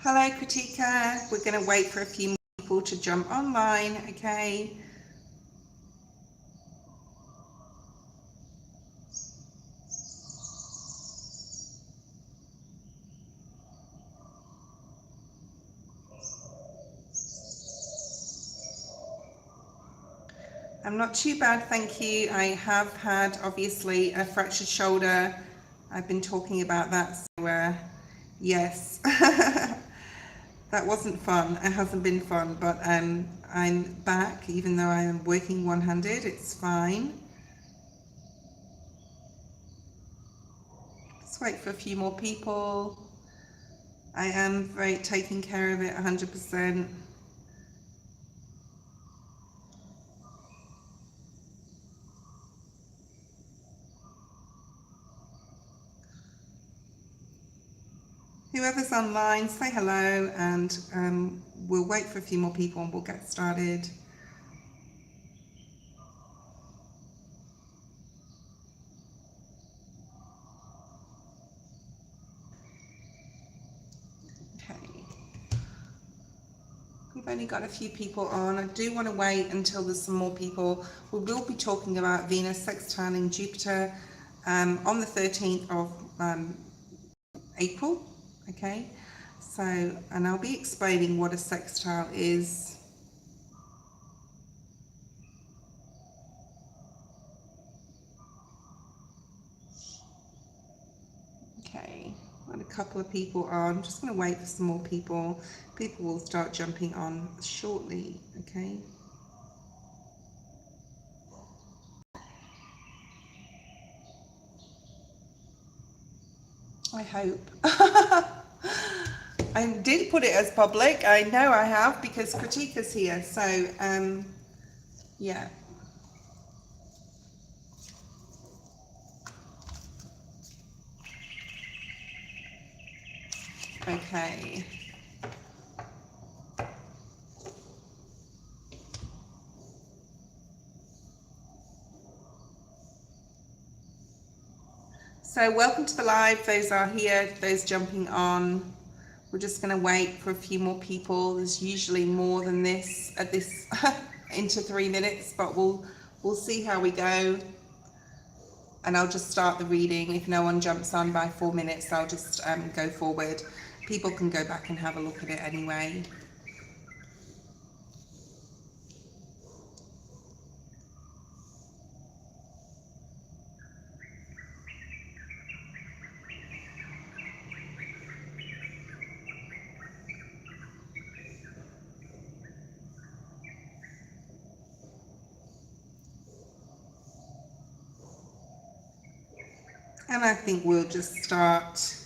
Hello, Kritika. We're going to wait for a few more people to jump online, okay? I'm not too bad, thank you. I have had, obviously, a fractured shoulder. I've been talking about that, so yes. That wasn't fun. It hasn't been fun, but I'm back, even though I am working one-handed. It's fine. Let's wait for a few more people. I am taking care of it 100%. Whoever's online, say hello, and we'll wait for a few more people and we'll get started. Okay. We've only got a few people on. I do want to wait until there's some more people. We will be talking about Venus sextiling Jupiter on the 13th of April. Okay, so, and I'll be explaining what a sextile is. Okay, got a couple of people on. I'm just going to wait for some more people. People will start jumping on shortly, okay? I hope. I did put it as public. I know I have because Kritika's here. So, yeah. Okay. So welcome to the live. Those are here, those jumping on. We're just going to wait for a few more people. There's usually more than this at this into 3 minutes, but we'll see how we go. And I'll just start the reading. If no one jumps on by 4 minutes, I'll just go forward. People can go back and have a look at it anyway. And I think we'll just start.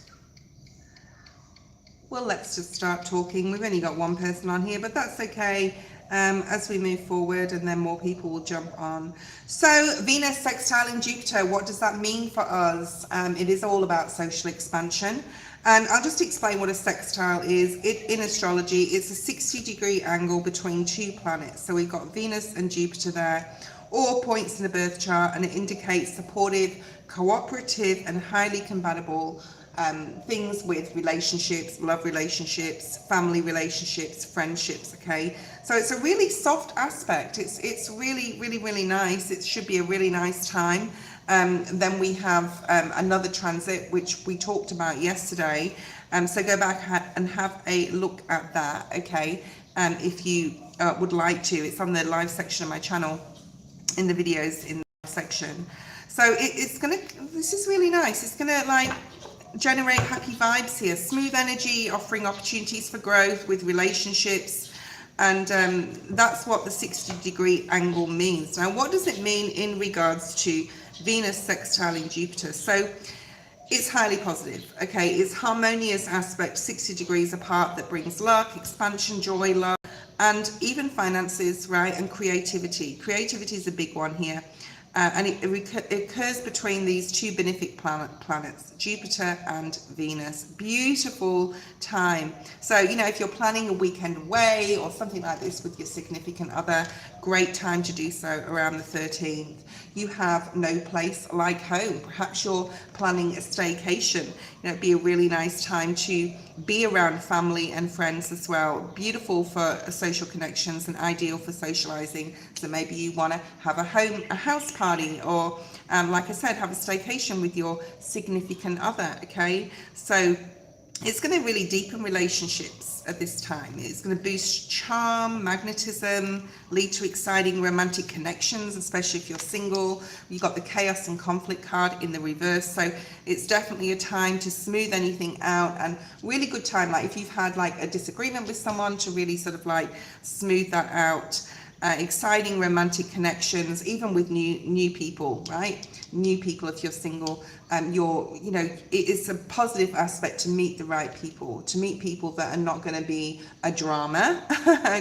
Well, let's just start talking. We've only got one person on here, but that's okay as we move forward, and then more people will jump on. So Venus sextiling Jupiter, what does that mean for us? It is all about social expansion. And I'll just explain what a sextile is. In astrology, it's a 60-degree angle between two planets. So we've got Venus and Jupiter there, or points in the birth chart, and it indicates supportive, cooperative, and highly compatible things with relationships, love relationships, family relationships, friendships. Okay, so it's a really soft aspect. It's really, really, really nice. It should be a really nice time. Then we have another transit which we talked about yesterday. So go back and have a look at that. Okay, if you would like to. It's on the live section of my channel, in the videos in the section. So this is really nice. It's gonna like generate happy vibes here, smooth energy, offering opportunities for growth with relationships. And that's what the 60-degree angle means. Now, what does it mean in regards to Venus sextiling Jupiter? So it's highly positive. Okay, it's harmonious aspect, 60 degrees apart, that brings luck, expansion, joy, love, and even finances, right? And creativity. Creativity is a big one here. and it occurs between these two benefic planets, Jupiter and Venus. Beautiful time. So, you know, if you're planning a weekend away or something like this with your significant other, great time to do so around the 13th. You have no place like home. Perhaps you're planning a staycation. You know, it'd be a really nice time to be around family and friends as well. Beautiful for social connections and ideal for socializing. So maybe you want to have a house party, or like I said, have a staycation with your significant other. Okay, so it's going to really deepen relationships at this time. It's going to boost charm, magnetism, lead to exciting romantic connections, especially if you're single. You've got the chaos and conflict card in the reverse. So it's definitely a time to smooth anything out, and really good time, like if you've had like a disagreement with someone, to really sort of like smooth that out. Exciting romantic connections, even with new people, right? New people if you're single. You know, it is a positive aspect to meet the right people, to meet people that are not going to be a drama,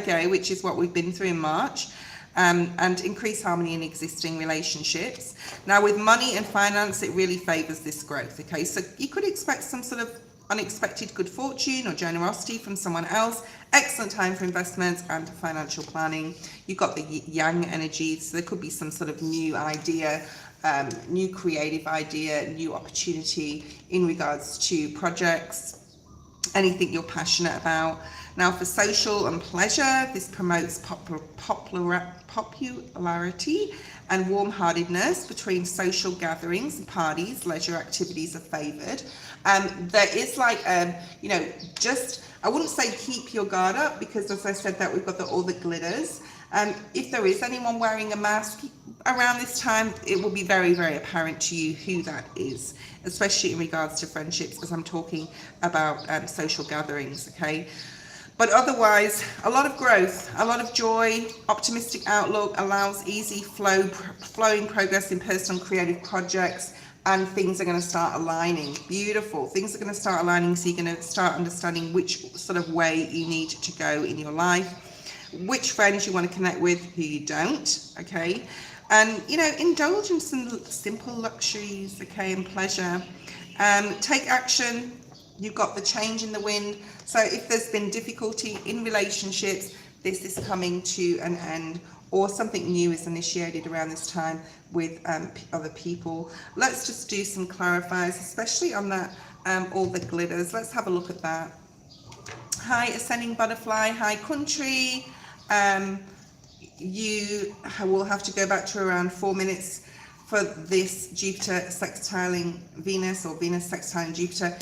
okay, which is what we've been through in March. And increase harmony in existing relationships. Now with money and finance, it really favors this growth, okay? So you could expect some sort of unexpected good fortune or generosity from someone else. Excellent time for investments and financial planning. You've got the yang energy, so there could be some sort of new idea, new creative idea, new opportunity in regards to projects, anything you're passionate about. Now for social and pleasure, this promotes popularity and warm-heartedness between social gatherings and parties. Leisure activities are favored. There is like, you know, just, I wouldn't say keep your guard up, because as I said that we've got all the glitters. If there is anyone wearing a mask around this time, it will be very, very apparent to you who that is, especially in regards to friendships, as I'm talking about social gatherings, okay? But otherwise, a lot of growth, a lot of joy, optimistic outlook, allows easy flowing progress in personal and creative projects, and things are going to start aligning. Beautiful. Things are going to start aligning, so you're going to start understanding which sort of way you need to go in your life, which friends you want to connect with, who you don't, okay? And, you know, indulge in some simple luxuries, okay, and pleasure. Take action. You've got the change in the wind. So if there's been difficulty in relationships, this is coming to an end, or something new is initiated around this time with other people. Let's just do some clarifiers, especially on that, all the glitters. Let's have a look at that. Hi, Ascending Butterfly. Hi, Country. You will have to go back to around 4 minutes for this Jupiter sextiling Venus, or Venus sextiling Jupiter.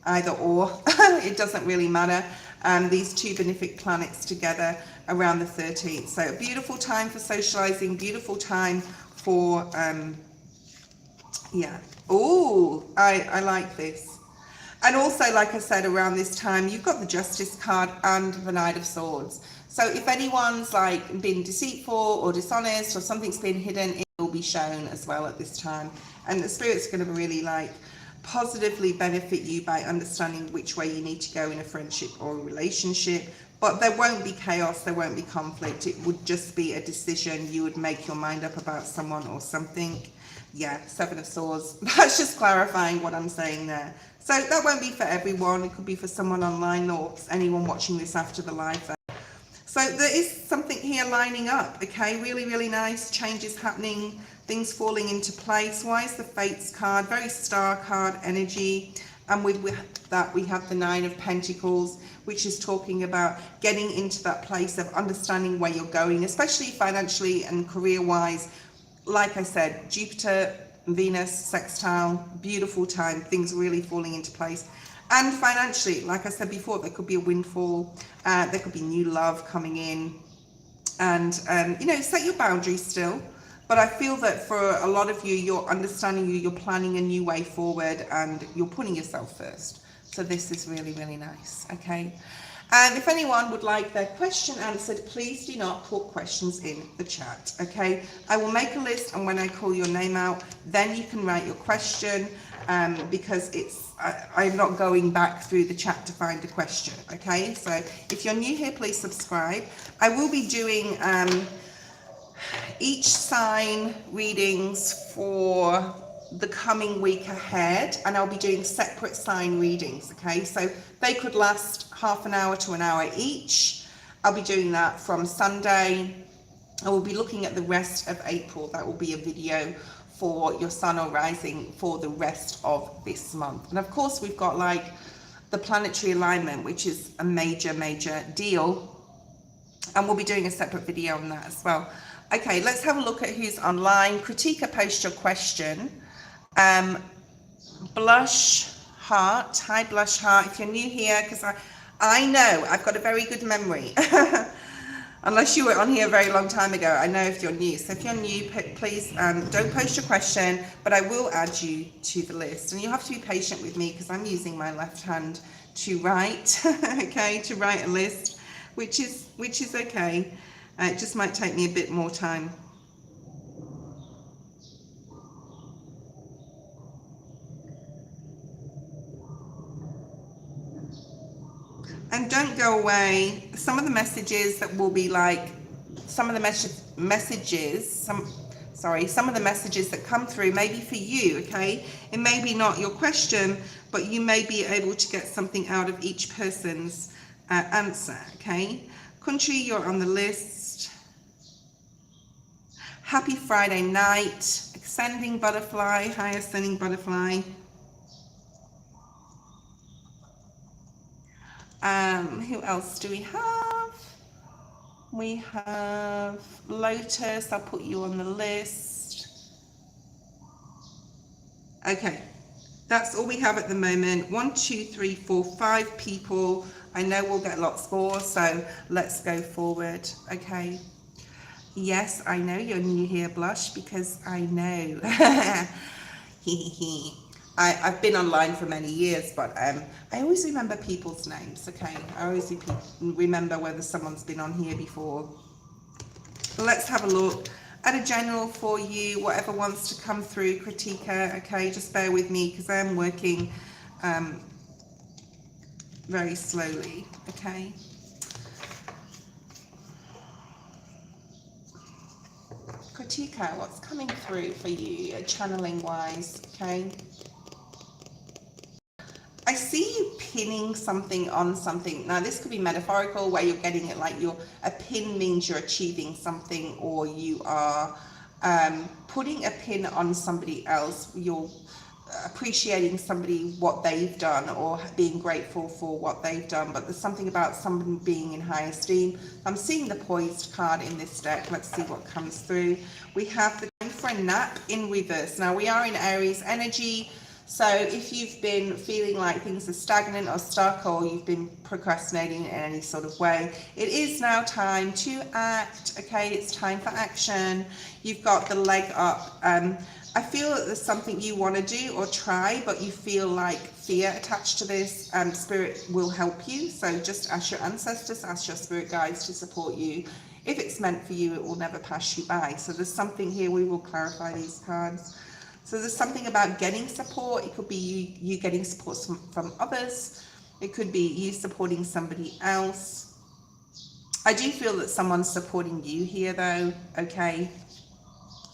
Either or, it doesn't really matter. These two benefic planets together around the 13th. So a beautiful time for socializing, beautiful time for, yeah. Oh, I like this. And also, like I said, around this time, you've got the Justice card and the Knight of Swords. So if anyone's like been deceitful or dishonest, or something's been hidden, it will be shown as well at this time. And the Spirit's going to really like positively benefit you by understanding which way you need to go in a friendship or a relationship. But there won't be chaos, there won't be conflict. It would just be a decision. You would make your mind up about someone or something. Yeah, Seven of Swords. That's just clarifying what I'm saying there. So that won't be for everyone. It could be for someone online, or anyone watching this after the live. So there is something here lining up, okay? Really, really nice. Changes happening, things falling into place. Why is the Fates card? Very star card energy. And with that, we have the Nine of Pentacles, which is talking about getting into that place of understanding where you're going, especially financially and career-wise. Like I said, Jupiter, Venus, sextile, beautiful time. Things really falling into place. And financially, like I said before, there could be a windfall, there could be new love coming in, and you know, set your boundaries still. But I feel that for a lot of you, you're understanding, you're planning a new way forward, and you're putting yourself first. So this is really, really nice, okay? And if anyone would like their question answered, please do not put questions in the chat, okay? I will make a list, and when I call your name out, then you can write your question, because I'm not going back through the chat to find a question, okay? So if you're new here, please subscribe. I will be doing each sign readings for the coming week ahead, and I'll be doing separate sign readings, okay? So they could last half an hour to an hour each. I'll be doing that from Sunday. I will be looking at the rest of April. That will be a video for your sun or rising for the rest of this month. And of course, we've got like the planetary alignment, which is a major deal. And we'll be doing a separate video on that as well. Okay, let's have a look at who's online. Kritika, post your question. Blush Heart, hi Blush Heart, if you're new here, because I know I've got a very good memory. Unless you were on here a very long time ago, I know if you're new. So if you're new, please don't post your question, but I will add you to the list. And you have to be patient with me because I'm using my left hand to write, okay, to write a list, which is okay. It just might take me a bit more time. And don't go away. Some of the messages that will be like, some of the messages that come through may be for you, okay? It may be not your question, but you may be able to get something out of each person's answer, okay? Country, you're on the list. Happy Friday night. Ascending Butterfly, hi Ascending Butterfly. Who else do we have? We have Lotus, I'll put you on the list. Okay, that's all we have at the moment. 1, 2, 3, 4, 5 people. I know we'll get lots more, so let's go forward, okay? Yes, I know you're new here, Blush, because I know. I've been online for many years, but I always remember people's names, okay? I always remember whether someone's been on here before. Let's have a look at a general for you, whatever wants to come through, Kritika, okay? Just bear with me because I am working very slowly, okay? Kritika, what's coming through for you, channeling wise, okay? I see you pinning something on something. Now, this could be metaphorical, where you're getting it like a pin means you're achieving something, or you are putting a pin on somebody else. You're appreciating somebody, what they've done, or being grateful for what they've done. But there's something about somebody being in high esteem. I'm seeing the poised card in this deck. Let's see what comes through. We have the going for a nap in reverse. Now, we are in Aries energy. So if you've been feeling like things are stagnant or stuck, or you've been procrastinating in any sort of way, it is now time to act, okay? It's time for action. You've got the leg up. I feel that there's something you want to do or try, but you feel like fear attached to this. Spirit will help you. So just ask your ancestors, ask your spirit guides to support you. If it's meant for you, it will never pass you by. So there's something here. We will clarify these cards. So there's something about getting support. It could be you getting support from others. It could be you supporting somebody else. I do feel that someone's supporting you here though, okay?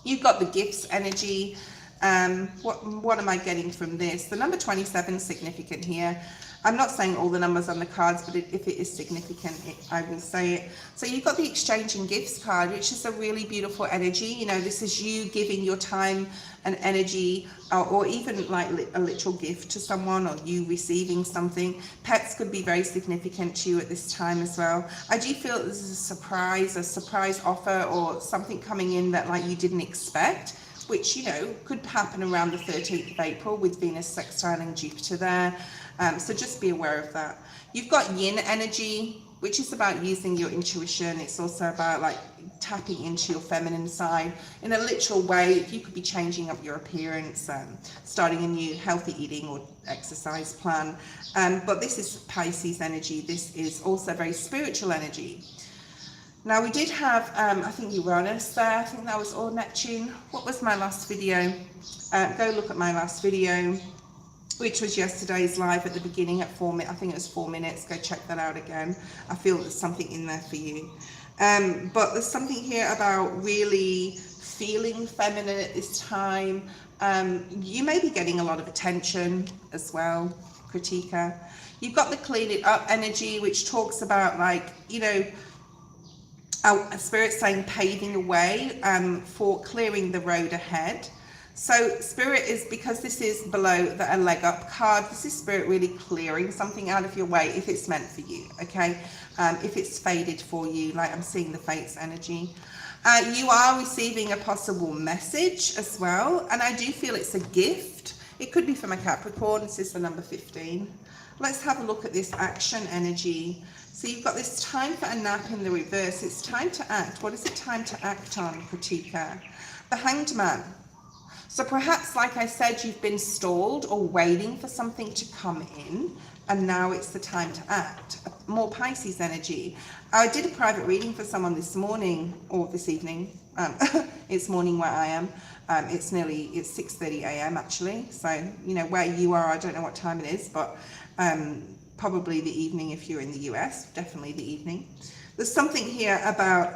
You've got the gifts energy. What am I getting from this? The number 27 is significant here. I'm not saying all the numbers on the cards, but if it is significant, I will say it. So you've got the exchanging gifts card, which is a really beautiful energy. You know, this is you giving your time and energy, or even like a literal gift to someone, or you receiving something. Pets could be very significant to you at this time as well. I do feel this is a surprise offer, or something coming in that like you didn't expect, which, you know, could happen around the 13th of April with Venus sextiling Jupiter there. So just be aware of that. You've got yin energy, which is about using your intuition. It's also about like tapping into your feminine side in a literal way. You could be changing up your appearance, starting a new healthy eating or exercise plan. But this is Pisces energy. This is also very spiritual energy. Now we did have, I think Uranus there. I think that was all Neptune. What was my last video? Go look at my last video, which was yesterday's live at the beginning at 4 minutes. I think it was 4 minutes. Go check that out again. I feel there's something in there for you. But there's something here about really feeling feminine at this time. You may be getting a lot of attention as well, Kritika. You've got the clean it up energy, which talks about, like, you know, our spirit saying paving a way for clearing the road ahead. So spirit is, because this is below the leg up card, this is spirit really clearing something out of your way if it's meant for you, okay? If it's faded for you, like I'm seeing the fates energy. You are receiving a possible message as well, and I do feel it's a gift. It could be from a Capricorn. This is the number 15. Let's have a look at this action energy. So you've got this time for a nap in the reverse. It's time to act. What is it time to act on, Kritika? The Hanged Man. So perhaps, like I said, you've been stalled or waiting for something to come in, and now it's the time to act. More Pisces energy. I did a private reading for someone this morning, or this evening. It's morning where I am. It's 6:30 a.m. actually. So, you know, where you are, I don't know what time it is, but probably the evening if you're in the US, definitely the evening. There's something here about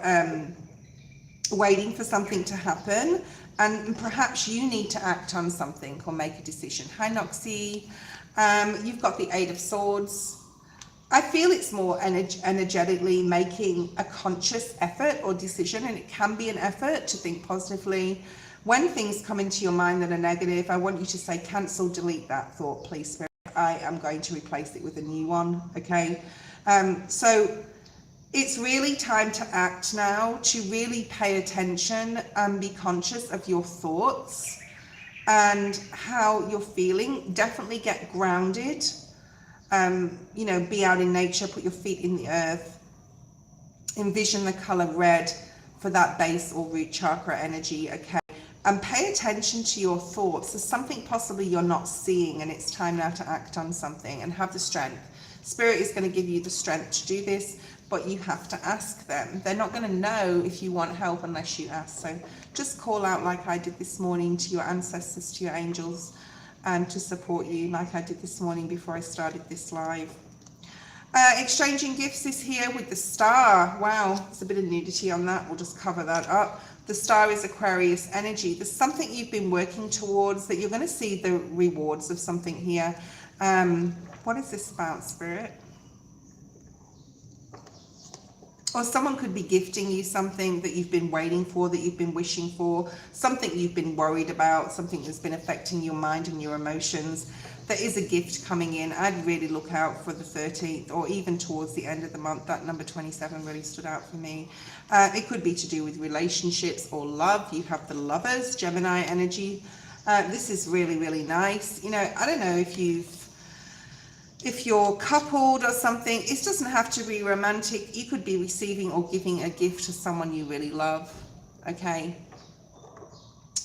waiting for something to happen, and perhaps you need to act on something or make a decision. Hi Noxie. You've got the Eight of Swords. I feel it's more energetically making a conscious effort or decision, and it can be an effort to think positively. When things come into your mind that are negative, I want you to say, cancel, delete that thought, please, Spirit. I am going to replace it with a new one, okay? So it's really time to act now, to really pay attention and be conscious of your thoughts and how you're feeling. Definitely get grounded. You know, be out in nature, put your feet in the earth, envision the color red for that base or root chakra energy, okay? And pay attention to your thoughts. There's something possibly you're not seeing, and it's time now to act on something and have the strength. Spirit is going to give you the strength to do this, but you have to ask them. They're not going to know if you want help unless you ask. So just call out, like I did this morning, to your ancestors, to your angels, and to support you, like I did this morning before I started this live. Exchanging gifts is here with the star. Wow, there's a bit of nudity on that. We'll just cover that up. The star is Aquarius energy. There's something you've been working towards that you're going to see the rewards of something here. What is this about, Spirit? Or someone could be gifting you something that you've been waiting for, that you've been wishing for, something you've been worried about, something that's been affecting your mind and your emotions. There is a gift coming in. I'd really look out for the 13th or even towards the end of the month. That number 27 really stood out for me. It could be to do with relationships or love. You have the Lovers, Gemini energy. This is really, really nice. You know, I don't know if you're coupled or something. It doesn't have to be romantic. You could be receiving or giving a gift to someone you really love, okay?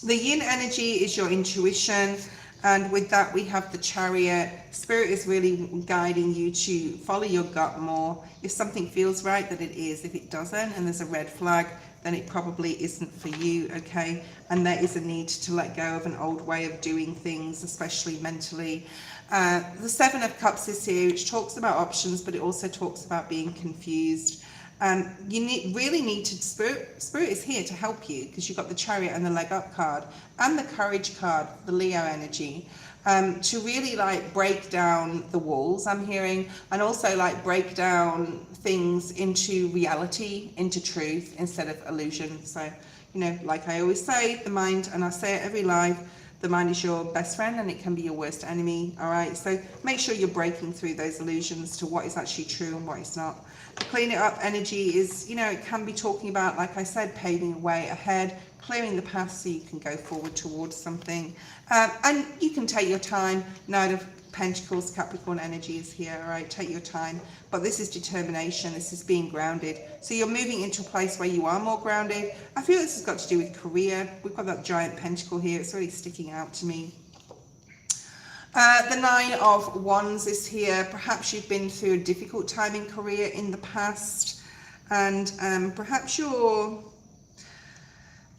The Yin energy is your intuition, and with that we have the Chariot. Spirit is really guiding you to follow your gut more. If something feels right, that it is. If it doesn't and there's a red flag, then it probably isn't for you, okay? And there is a need to let go of an old way of doing things, especially mentally. The Seven of Cups is here, which talks about options, but it also talks about being confused. You really need to, Spirit is here to help you, because you've got the Chariot and the Leg Up card and the Courage card, the Leo energy, to really like break down the walls I'm hearing, and also like break down things into reality, into truth, instead of illusion. So, you know, like I always say, the mind, and I say it every live, the mind is your best friend and it can be your worst enemy, all right? So make sure you're breaking through those illusions to what is actually true and what is not. The Clean It Up energy is, you know, it can be talking about, like I said, paving a way ahead, clearing the path so you can go forward towards something. And you can take your time. Knight of Pentacles, Capricorn energy is here, all right? Take your time. But this is determination. This is being grounded. So you're moving into a place where you are more grounded. I feel this has got to do with career. We've got that giant pentacle here. It's really sticking out to me. The Nine of Wands is here. Perhaps you've been through a difficult time in career in the past, and perhaps you're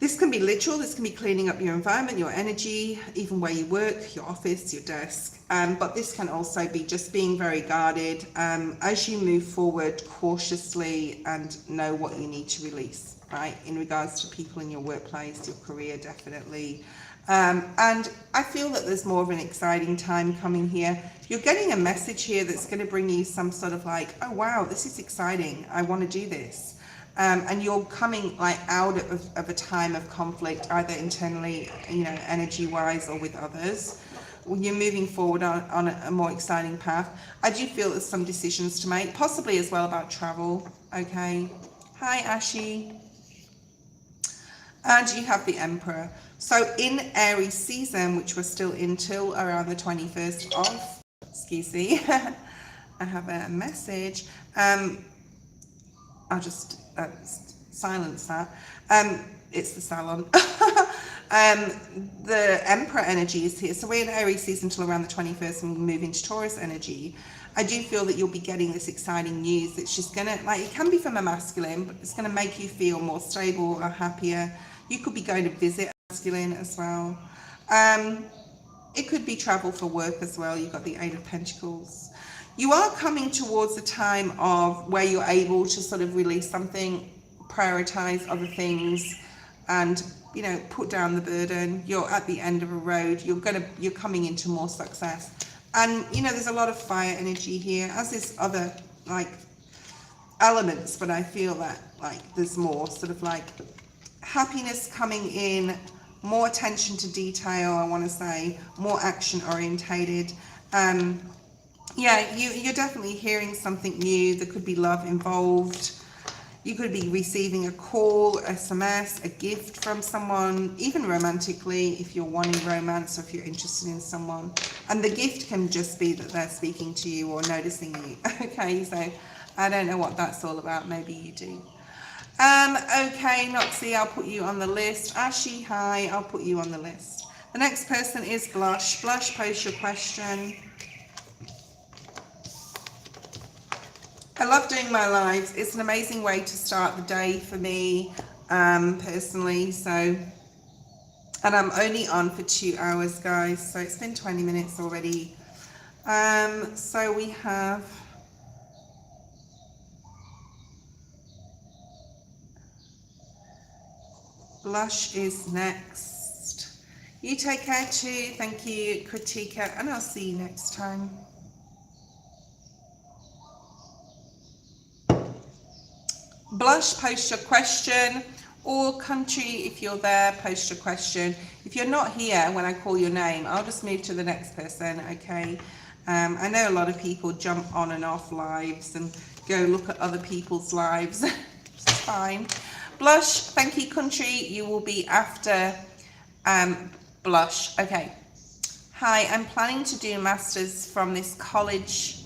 This can be literal, this can be cleaning up your environment, your energy, even where you work, your office, your desk. But this can also be just being very guarded as you move forward cautiously and know what you need to release, right? In regards to people in your workplace, your career, definitely. And I feel that there's more of an exciting time coming here. You're getting a message here that's going to bring you some sort of like, oh wow, this is exciting. I want to do this. And you're coming like out of a time of conflict, either internally, you know, energy-wise, or with others. You're moving forward on a more exciting path. I do feel there's some decisions to make, possibly as well about travel. Okay. Hi, Ashi. And you have the Emperor. So in Aries season, which we're still in till around the 21st of, excuse me, I have a message. I'll just silence that. It's the salon. The Emperor energy is here. So we're in Aries season till around the 21st and we move into Taurus energy. I do feel that you'll be getting this exciting news that's just gonna, like, it can be from a masculine, but it's gonna make you feel more stable or happier. You could be going to visit a masculine as well. It could be travel for work as well. You've got the Eight of Pentacles. You are coming towards a time of where you're able to sort of release something, prioritize other things, and, you know, put down the burden. You're at the end of a road. You're coming into more success. And, you know, there's a lot of fire energy here, as there's other, like, elements, but I feel that, like, there's more sort of, like, happiness coming in, more attention to detail, I want to say, more action orientated. Yeah, you're definitely hearing something new. There could be love involved. You could be receiving a call, SMS, a gift from someone, even romantically, if you're wanting romance or if you're interested in someone. And the gift can just be that they're speaking to you or noticing you. Okay, so I don't know what that's all about. Maybe you do. Okay, Noxie, I'll put you on the list. Ashi, hi, I'll put you on the list. The next person is Blush. Blush, post your question. I love doing my lives. It's an amazing way to start the day for me, personally. So, and I'm only on for 2 hours, guys. So it's been 20 minutes already. So we have Blush is next. You take care too. Thank you, Kritika, and I'll see you next time. Blush, post your question, or country, if you're there, post your question. If you're not here when I call your name, I'll just move to the next person, okay? I know a lot of people jump on and off lives and go look at other people's lives. It's fine. Blush, thank you, country. You will be after Blush. Okay. Hi, I'm planning to do a master's from this college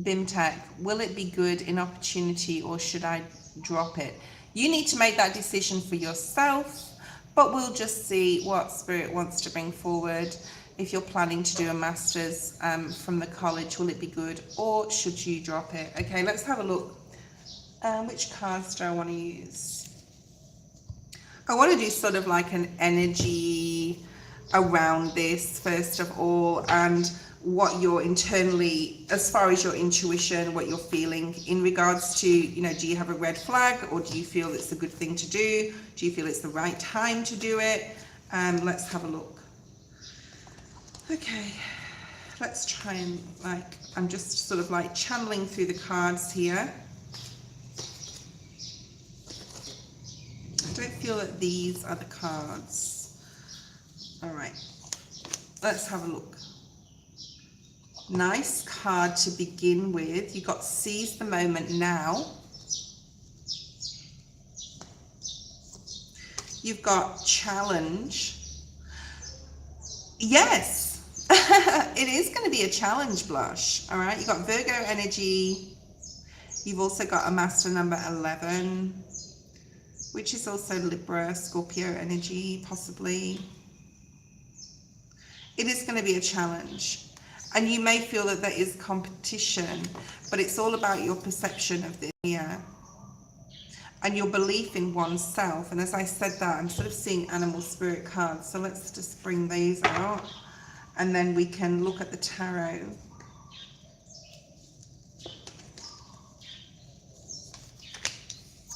BIMTech. Will it be good in opportunity or should I drop it? You need to make that decision for yourself, but we'll just see what Spirit wants to bring forward. If you're planning to do a master's from the college, will it be good or should you drop it? Okay, let's have a look. Which cards do I want to use? I want to do sort of like an energy around this first of all, and what you're internally, as far as your intuition, what you're feeling in regards to, you know, do you have a red flag or do you feel it's a good thing to do? Do you feel it's the right time to do it? Let's have a look. Okay, let's try and, like, I'm just sort of like channeling through the cards here. I don't feel that these are the cards. All right, let's have a look. Nice card to begin with. You got seize the moment now. You've got challenge. Yes, it is going to be a challenge, Blush. All right, you've got Virgo energy. You've also got a master number 11, which is also Libra, Scorpio energy, possibly. It is going to be a challenge. And you may feel that there is competition, but it's all about your perception of this here. and your belief in oneself. And as I said that, I'm sort of seeing animal spirit cards. So let's just bring these out, and then we can look at the tarot.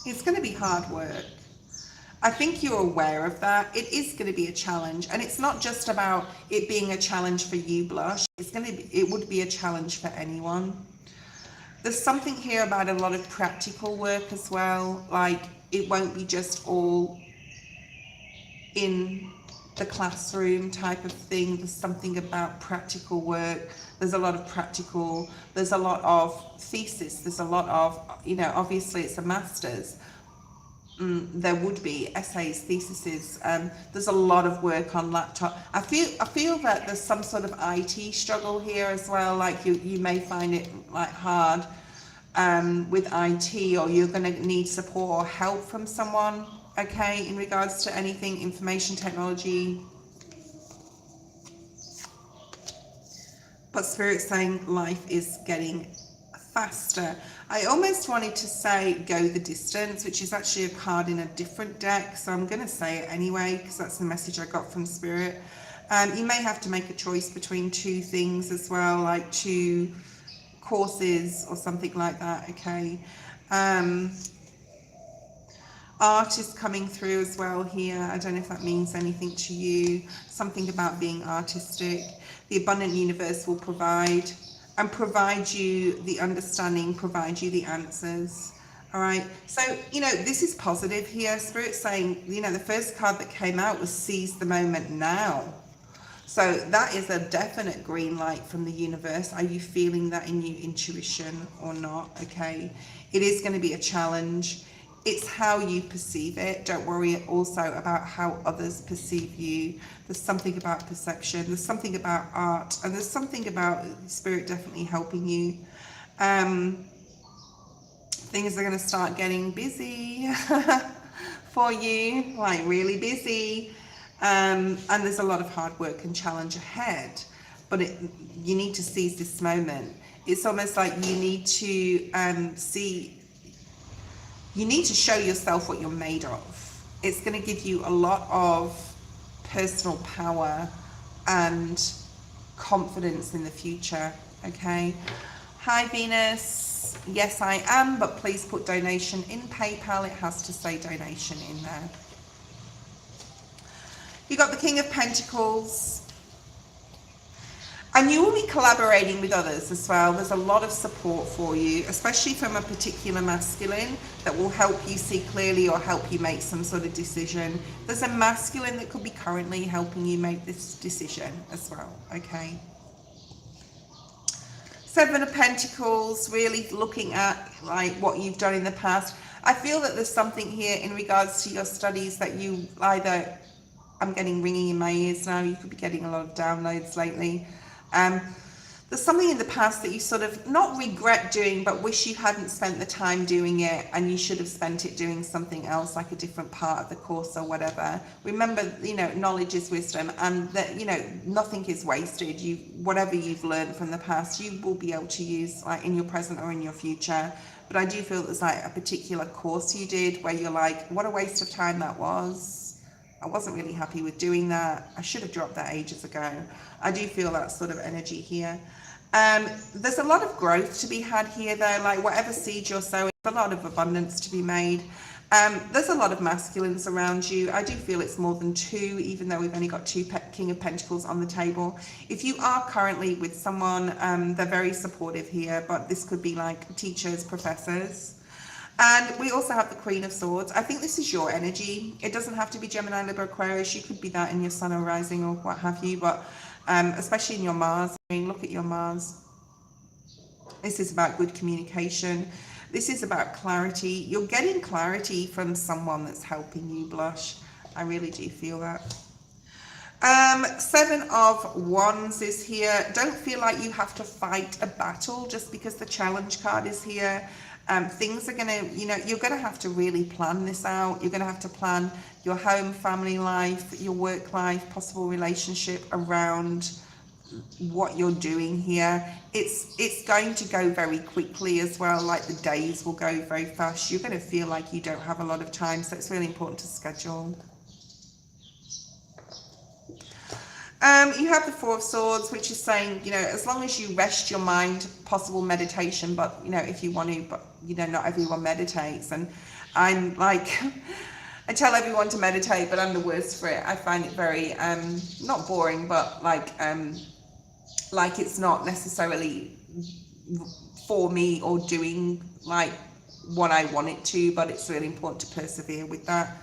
It's going to be hard work. I think you're aware of that. It is going to be a challenge, and it's not just about it being a challenge for you, Blush. It would be a challenge for anyone. There's something here about a lot of practical work as well. Like, it won't be just all in the classroom type of thing. There's something about practical work. There's a lot of practical, there's a lot of thesis. There's a lot of, you know, obviously it's a master's. There would be essays, theses. There's a lot of work on laptop. I feel that there's some sort of IT struggle here as well. Like you may find it like hard with IT, or you're going to need support or help from someone. Okay, in regards to anything information technology. But Spirit's saying life is getting faster. I almost wanted to say go the distance, which is actually a card in a different deck, so I'm going to say it anyway because that's the message I got from Spirit. You may have to make a choice between two things as well, like two courses or something like that. Okay. Art is coming through as well here. I don't know if that means anything to you. Something about being artistic. The abundant universe will provide and provide you the understanding, provide you the answers. All right. So, you know, this is positive here. Spirit's saying, you know, the first card that came out was seize the moment now. So that is a definite green light from the universe. Are you feeling that in your intuition or not? Okay. It is going to be a challenge. It's how you perceive it. Don't worry also about how others perceive you. There's something about perception. There's something about art. And there's something about Spirit definitely helping you. Things are going to start getting busy for you, like really busy. And there's a lot of hard work and challenge ahead. But you need to seize this moment. It's almost like you need to you need to show yourself what you're made of. It's going to give you a lot of personal power and confidence in the future. Okay. Hi, Venus. Yes, I am, but please put donation in PayPal. It has to say donation in there. You got the King of Pentacles. And you will be collaborating with others as well. There's a lot of support for you, especially from a particular masculine that will help you see clearly or help you make some sort of decision. There's a masculine that could be currently helping you make this decision as well, okay? Seven of Pentacles, really looking at like what you've done in the past. I feel that there's something here in regards to your studies that you either, I'm getting ringing in my ears now, you could be getting a lot of downloads lately. There's something in the past that you sort of not regret doing, but wish you hadn't spent the time doing it, and you should have spent it doing something else, like a different part of the course or whatever. Remember, you know, knowledge is wisdom, and that, you know, nothing is wasted. Whatever you've learned from the past, you will be able to use like in your present or in your future. But I do feel there's like a particular course you did where you're like, what a waste of time that was. I wasn't really happy with doing that. I should have dropped that ages ago. I do feel that sort of energy here. There's a lot of growth to be had here though, like whatever seed you're sowing, there's a lot of abundance to be made. There's a lot of masculines around you. I do feel it's more than two, even though we've only got two King of Pentacles on the table. If you are currently with someone, they're very supportive here, but this could be like teachers, professors. And we also have the Queen of Swords. I think this is your energy. It doesn't have to be Gemini, Libra, Aquarius. You could be that in your Sun or Rising or what have you, but especially in your Mars. I mean, look at your Mars. This is about good communication. This is about clarity. You're getting clarity from someone that's helping you, Blush. I really do feel that. Seven of Wands is here. Don't feel like you have to fight a battle just because the challenge card is here. Things are going to, you know, you're going to have to really plan this out. You're going to have to plan your home, family life, your work life, possible relationship around what you're doing here. It's going to go very quickly as well. Like the days will go very fast. You're going to feel like you don't have a lot of time, so it's really important to schedule. You have the Four of Swords, which is saying, you know, as long as you rest your mind, possible meditation, but, you know, if you want to, but, you know, not everyone meditates. And I'm like, I tell everyone to meditate, but I'm the worst for it. I find it very, not boring, but like it's not necessarily for me or doing like what I want it to, but it's really important to persevere with that.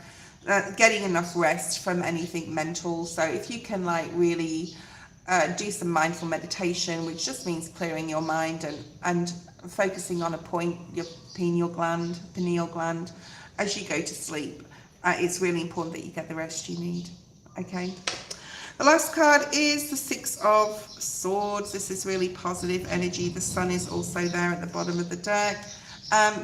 Getting enough rest from anything mental. So if you can like really do some mindful meditation, which just means clearing your mind and focusing on a point, your pineal gland, as you go to sleep, it's really important that you get the rest you need. Okay. The last card is the Six of Swords. This is really positive energy. The Sun is also there at the bottom of the deck.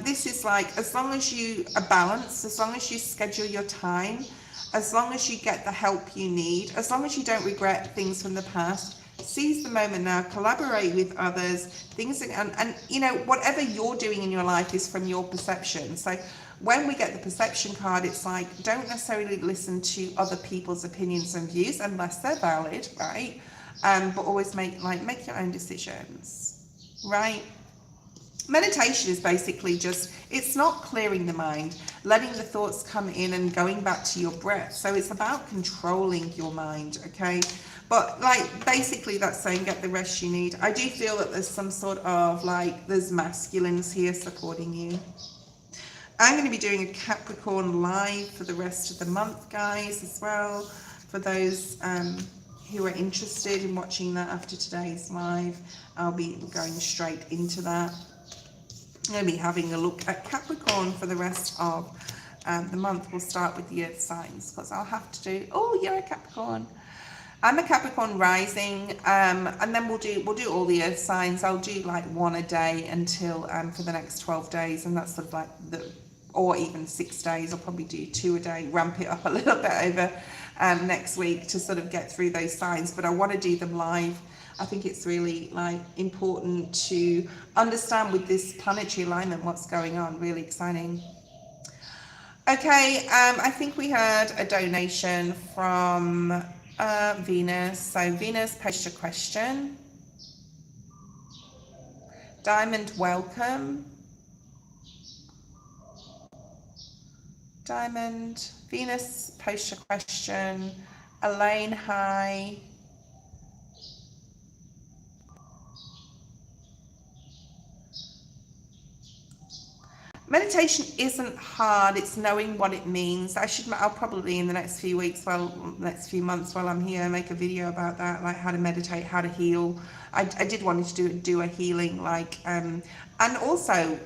This is like, as long as you are balanced, as long as you schedule your time, as long as you get the help you need, as long as you don't regret things from the past, seize the moment now, collaborate with others, things, and you know, whatever you're doing in your life is from your perception. So when we get the perception card, it's like, don't necessarily listen to other people's opinions and views unless they're valid, right? But always make your own decisions, right? Meditation is basically just, it's not clearing the mind, letting the thoughts come in and going back to your breath. So it's about controlling your mind, okay? But like, basically that's saying get the rest you need. I do feel that there's some sort of like, there's masculines here supporting you. I'm going to be doing a Capricorn live for the rest of the month, guys, as well. For those who are interested in watching that after today's live, I'll be going straight into that. I'm going to be having a look at Capricorn for the rest of the month. We'll start with the earth signs because I'll have to do, oh, you're a Capricorn. I'm a Capricorn rising, and then we'll do all the earth signs. I'll do like one a day until for the next 12 days, and that's sort of like or even 6 days. I'll probably do 2 a day, ramp it up a little bit over next week to sort of get through those signs. But I want to do them live. I think it's really like important to understand with this planetary alignment what's going on. Really exciting. Okay, I think we had a donation from Venus. So Venus posed a question. Diamond, welcome. Diamond. Venus posed a question. Elaine, hi. Meditation isn't hard. It's knowing what it means. I'll probably in the next few weeks, next few months while I'm here, make a video about that, like how to meditate, how to heal. I did want to do a healing, like, and also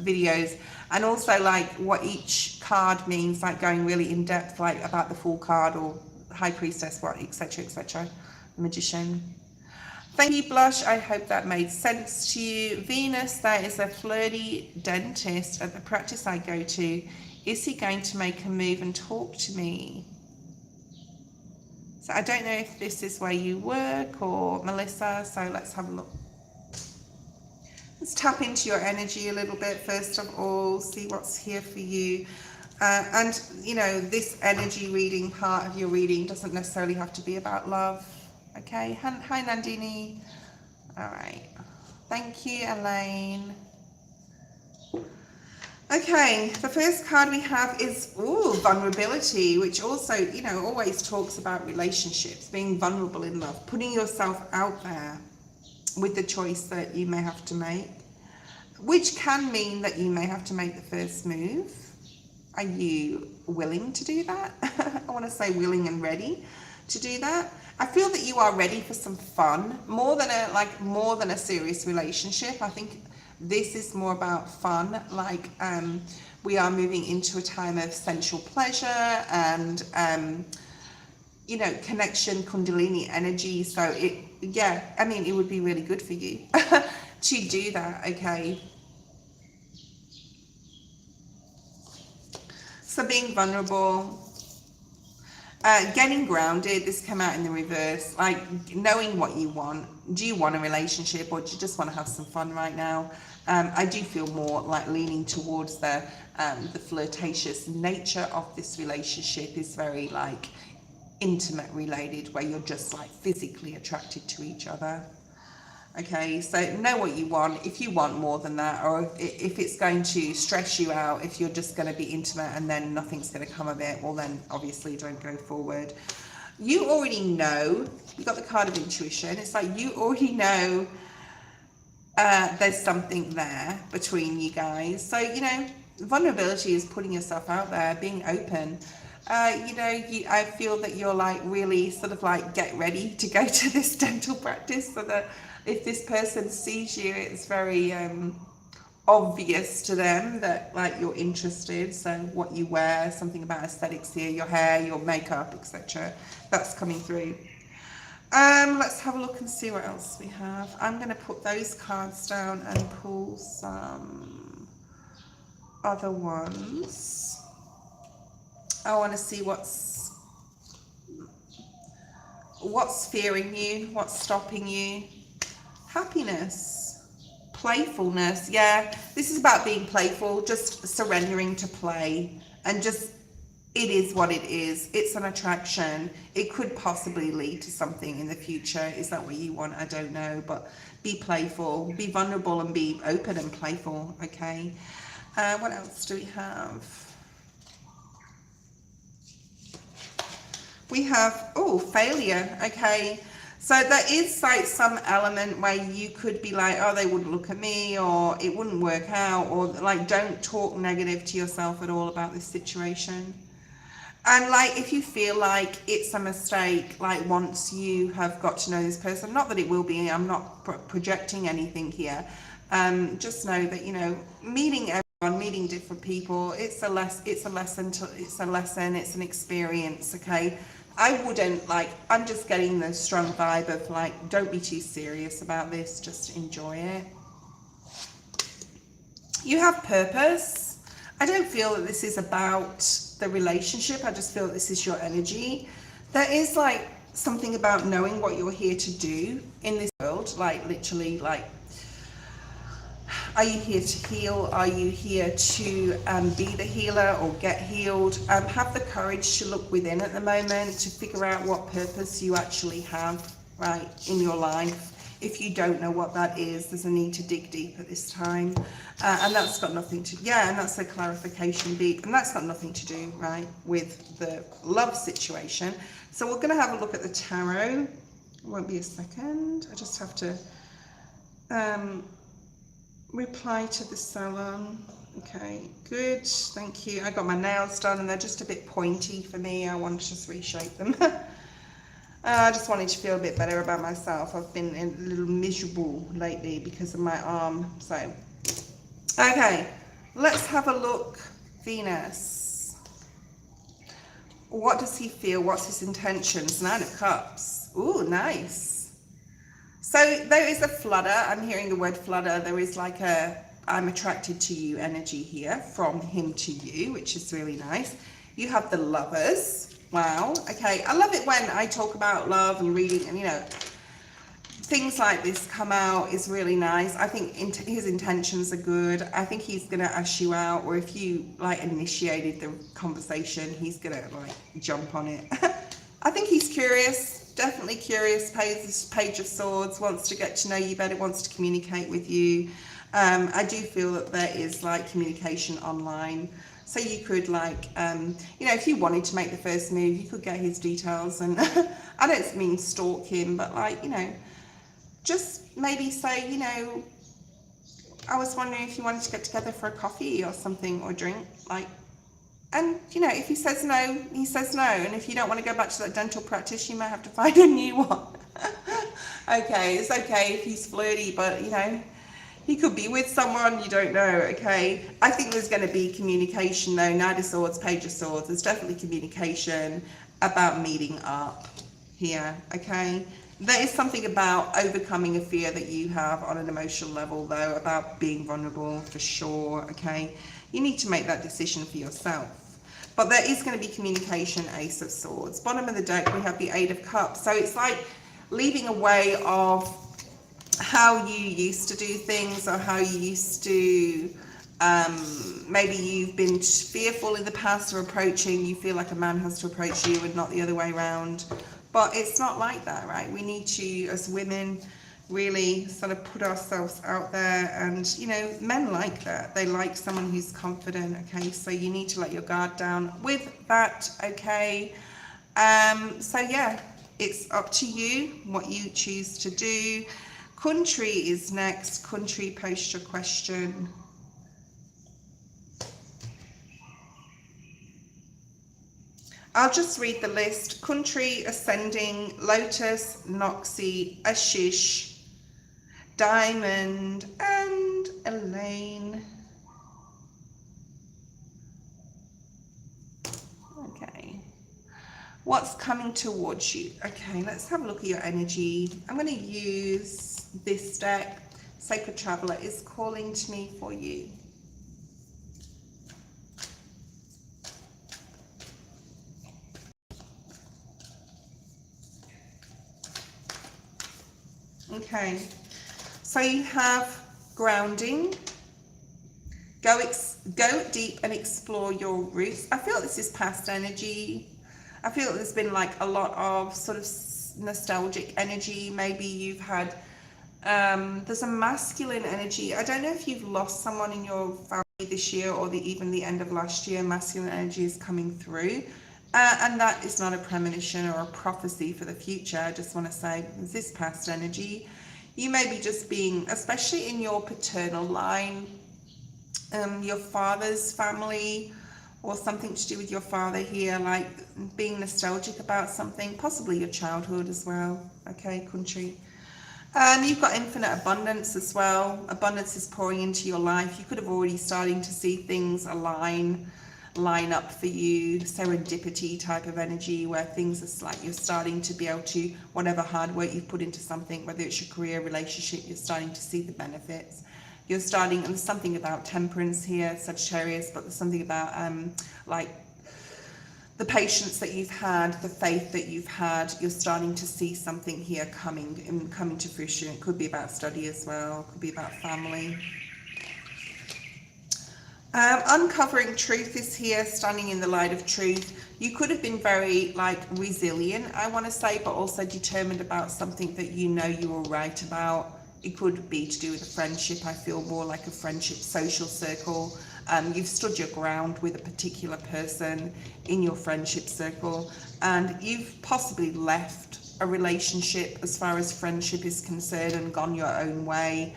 videos, and also like what each card means, like going really in depth, like about the Fool card or High Priestess, what, etc., etc. The Magician. Thank you, Blush. I hope that made sense to you. Venus, there is a flirty dentist at the practice I go to. Is he going to make a move and talk to me? So I don't know if this is where you work or Melissa, so let's have a look. Let's tap into your energy a little bit, first of all, see what's here for you. And, you know, this energy reading part of your reading doesn't necessarily have to be about love. Okay, hi Nandini. All right, thank you, Elaine. Okay, the first card we have is vulnerability, which also, you know, always talks about relationships, being vulnerable in love, putting yourself out there with the choice that you may have to make, which can mean that you may have to make the first move. Are you willing to do that? I want to say willing and ready to do that. I feel that you are ready for some fun, more than a serious relationship. I think this is more about fun. Like we are moving into a time of sensual pleasure and you know, connection, Kundalini energy. So I mean, it would be really good for you to do that. Okay. So being vulnerable. Getting grounded, this came out in the reverse, like knowing what you want. Do you want a relationship, or do you just want to have some fun right now? I do feel more like leaning towards the flirtatious nature of this relationship is very like intimate related, where you're just like physically attracted to each other. Okay, so know what you want. If you want more than that, or if it's going to stress you out, if you're just going to be intimate and then nothing's going to come of it, well then obviously don't go forward. You already know, you got the card of intuition. It's like you already know there's something there between you guys. So, you know, vulnerability is putting yourself out there, being open. You know, I feel that you're like really sort of like get ready to go to this dental practice, so that if this person sees you, it's very obvious to them that like you're interested. So what you wear, something about aesthetics here, your hair, your makeup, etc. That's coming through. Let's have a look and see what else we have. I'm going to put those cards down and pull some other ones. I want to see what's fearing you, what's stopping you. Happiness, playfulness. Yeah, this is about being playful, just surrendering to play, and just, it is what it is. It's an attraction. It could possibly lead to something in the future. Is that what you want? I don't know, but be playful, be vulnerable, and be open and playful. Okay, what else do we have? We have, oh, failure. Okay, so there is like some element where you could be like, oh, they wouldn't look at me, or it wouldn't work out, or like don't talk negative to yourself at all about this situation. And like if you feel like it's a mistake, like once you have got to know this person, not that it will be, I'm not projecting anything here, just know that, you know, meeting everyone, meeting different people, it's an experience. Okay, I wouldn't like, I'm just getting the strong vibe of like, don't be too serious about this, just enjoy it. You have purpose. I don't feel that this is about the relationship. I just feel that this is your energy. There is like something about knowing what you're here to do in this world, like literally, like, are you here to heal? Are you here to be the healer or get healed? Have the courage to look within at the moment to figure out what purpose you actually have, right, in your life. If you don't know what that is, there's a need to dig deep at this time. And that's got nothing to, yeah, and that's a clarification deep. And that's got nothing to do, right, with the love situation. So we're going to have a look at the tarot. It won't be a second. I just have to reply to the salon. Okay, good, thank you. I got my nails done and they're just a bit pointy for me. I want to just reshape them. I just wanted to feel a bit better about myself. I've been a little miserable lately because of my arm. So, okay, let's have a look. Venus. What does he feel? What's his intentions? 9 of Cups. Ooh, nice. So there is a flutter. I'm hearing the word flutter. There is like a I'm attracted to you energy here from him to you, which is really nice. You have the Lovers. Wow. Okay. I love it when I talk about love and reading, and you know, things like this come out is really nice. I think his intentions are good. I think he's going to ask you out, or if you like initiated the conversation, he's going to like jump on it. I think he's curious. Definitely curious. Page of Swords, wants to get to know you better, wants to communicate with you. I do feel that there is like communication online, so you could like you know, if you wanted to make the first move, you could get his details, and I don't mean stalk him, but like, you know, just maybe say, you know, I was wondering if you wanted to get together for a coffee or something, or drink, like. And, you know, if he says no, he says no. And if you don't want to go back to that dental practice, you might have to find a new one. Okay, it's okay if he's flirty, but, you know, he could be with someone you don't know, okay? I think there's going to be communication, though. Knight of Swords, Page of Swords. There's definitely communication about meeting up here, okay? There is something about overcoming a fear that you have on an emotional level, though, about being vulnerable, for sure, okay? You need to make that decision for yourself. But there is going to be communication, Ace of Swords. Bottom of the deck, we have the Eight of Cups. So it's like leaving a way of how you used to do things, or how you used to, maybe you've been fearful in the past of approaching, you feel like a man has to approach you and not the other way around. But it's not like that, right? We need to, as women, really sort of put ourselves out there, and you know, men like that. They like someone who's confident, okay? So you need to let your guard down with that, okay? So yeah, it's up to you what you choose to do. Country is next. Country, post your question. I'll just read the list. Country, Ascending, Lotus, Noxie, Ashish, Diamond, and Elaine. Okay. What's coming towards you? Okay, let's have a look at your energy. I'm going to use this deck. Sacred Traveler is calling to me for you. Okay, so you have grounding, go deep and explore your roots. I feel this is past energy. I feel there's been like a lot of sort of nostalgic energy. Maybe you've had, there's a masculine energy. I don't know if you've lost someone in your family this year, or even the end of last year. Masculine energy is coming through. And that is not a premonition or a prophecy for the future. I just want to say, this past energy, you may be just being, especially in your paternal line, your father's family, or something to do with your father here, like being nostalgic about something, possibly your childhood as well. Okay, Country. You've got infinite abundance as well. Abundance is pouring into your life. You could have already starting to see things line up for you. Serendipity type of energy, where things are like you're starting to be able to, whatever hard work you've put into something, whether it's your career, relationship, you're starting to see the benefits. You're starting, and there's something about temperance here, Sagittarius, but there's something about like the patience that you've had, the faith that you've had. You're starting to see something here coming to fruition. It could be about study as well, it could be about family. Uncovering truth is here, standing in the light of truth. You could have been very like resilient, I want to say, but also determined about something that you know you were right about. It could be to do with a friendship. I feel more like a friendship, social circle. You've stood your ground with a particular person in your friendship circle, and you've possibly left a relationship as far as friendship is concerned and gone your own way.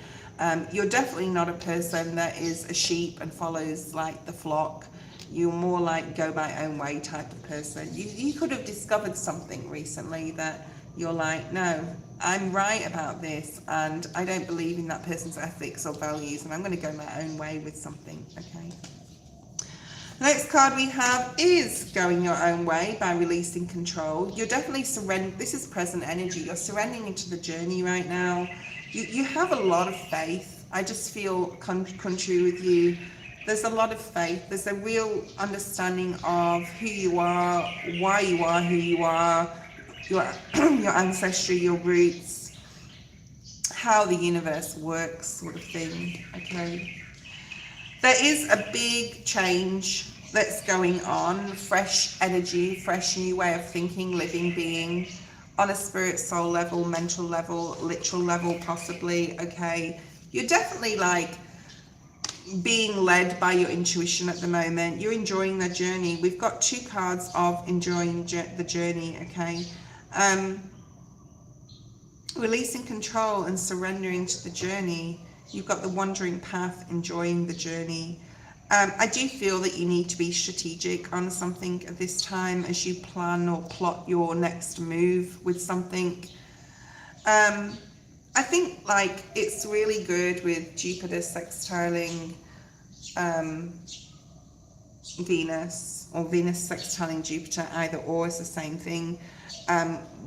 You're definitely not a person that is a sheep and follows like the flock. You're more like go my own way type of person. You could have discovered something recently that you're like, no, I'm right about this, and I don't believe in that person's ethics or values, and I'm going to go my own way with something. Okay. The next card we have is going your own way by releasing control. You're definitely surrendering. This is present energy. You're surrendering into the journey right now. You have a lot of faith. I just feel, Country, with you. There's a lot of faith. There's a real understanding of who you are, why you are who you are, your ancestry, your roots, how the universe works, sort of thing. Okay. There is a big change that's going on, fresh energy, fresh new way of thinking, living, being, on a spirit, soul level, mental level, literal level, possibly. Okay. You're definitely like being led by your intuition at the moment. You're enjoying the journey. We've got two cards of enjoying the journey. Okay. Releasing control and surrendering to the journey. You've got the wandering path, enjoying the journey. I do feel that you need to be strategic on something at this time as you plan or plot your next move with something. I think like it's really good with Jupiter sextiling Venus, or Venus sextiling Jupiter, either or is the same thing,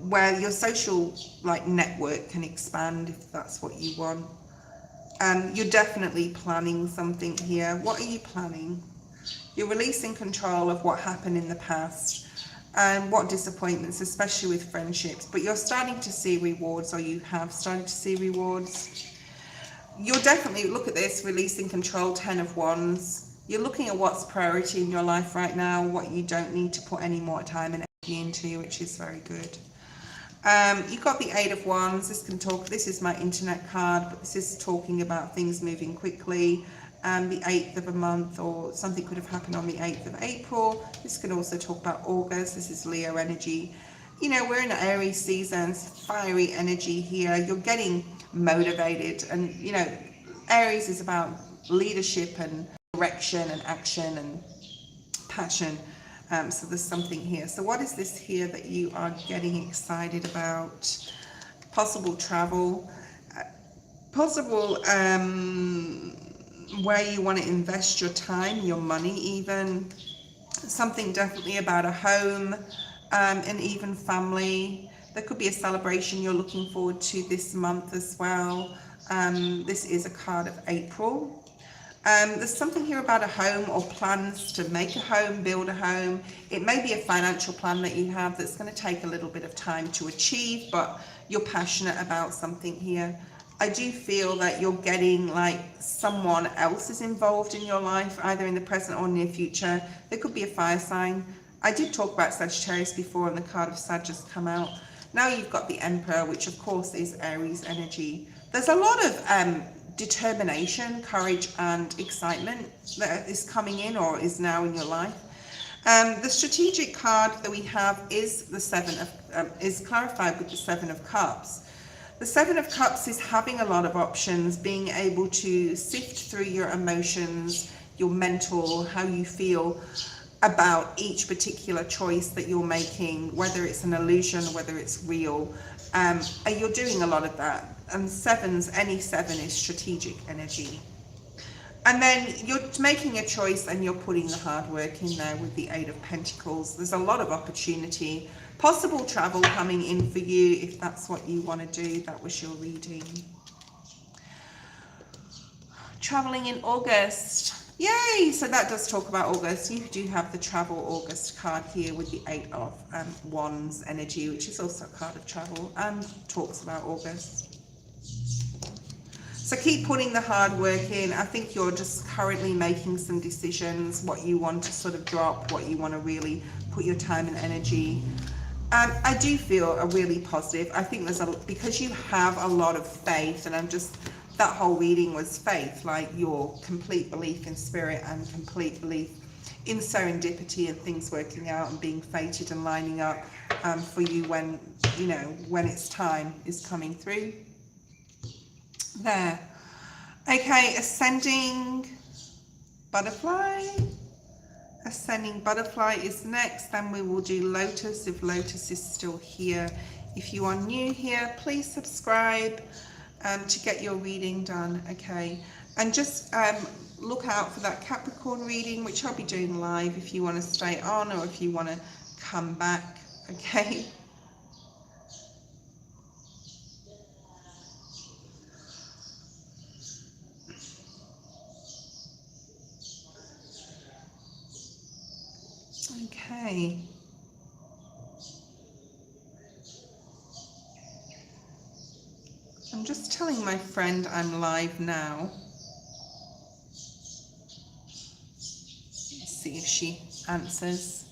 where your social like network can expand if that's what you want. You're definitely planning something here. What are you planning? You're releasing control of what happened in the past and what disappointments, especially with friendships. But you're starting to see rewards, or you have started to see rewards. You're definitely, look at this, releasing control, 10 of Wands. You're looking at what's priority in your life right now, what you don't need to put any more time and energy into, which is very good. You've got the 8 of Wands. This is my internet card, but this is talking about things moving quickly. The 8th of a month, or something could have happened on the 8th of April. This can also talk about August. This is Leo energy. You know, we're in Aries seasons, fiery energy here. You're getting motivated, and you know, Aries is about leadership and direction and action and passion. So there's something here. So what is this here that you are getting excited about? Possible travel, possible where you want to invest your time, your money even. Something definitely about a home, and even family. There could be a celebration you're looking forward to this month as well. This is a card of April. There's something here about a home, or plans to make a home, build a home. It may be a financial plan that you have that's going to take a little bit of time to achieve, but you're passionate about something here. I do feel that you're getting like someone else is involved in your life, either in the present or near future. There could be a fire sign. I did talk about Sagittarius before, and the card of Sag just come out. Now you've got the Emperor, which of course is Aries energy. There's a lot of determination, courage and excitement that is coming in, or is now in your life. The strategic card that we have is the is clarified with the 7 of Cups. The 7 of Cups is having a lot of options, being able to sift through your emotions, your mental, how you feel about each particular choice that you're making, whether it's an illusion, whether it's real. And you're doing a lot of that. And any 7 is strategic energy. And then you're making a choice and you're putting the hard work in there with the 8 of Pentacles. There's a lot of opportunity. Possible travel coming in for you if that's what you want to do. That was your reading. Traveling in August. Yay! So that does talk about August. You do have the travel August card here with the 8 of Wands energy, which is also a card of travel and talks about August. So keep putting the hard work in. I think you're just currently making some decisions, what you want to sort of drop, what you want to really put your time and energy. I do feel a really positive. I think because you have a lot of faith, and that whole reading was faith, like your complete belief in spirit and complete belief in serendipity and things working out and being fated and lining up for you when it's time is coming through. There. Okay, ascending butterfly. Ascending butterfly is next. Then we will do Lotus, if Lotus is still here. If you are new here, please subscribe to get your reading done. Okay, and just look out for that Capricorn reading, which I'll be doing live if you want to stay on, or if you want to come back. Okay. Okay. I'm just telling my friend I'm live now. Let's see if she answers.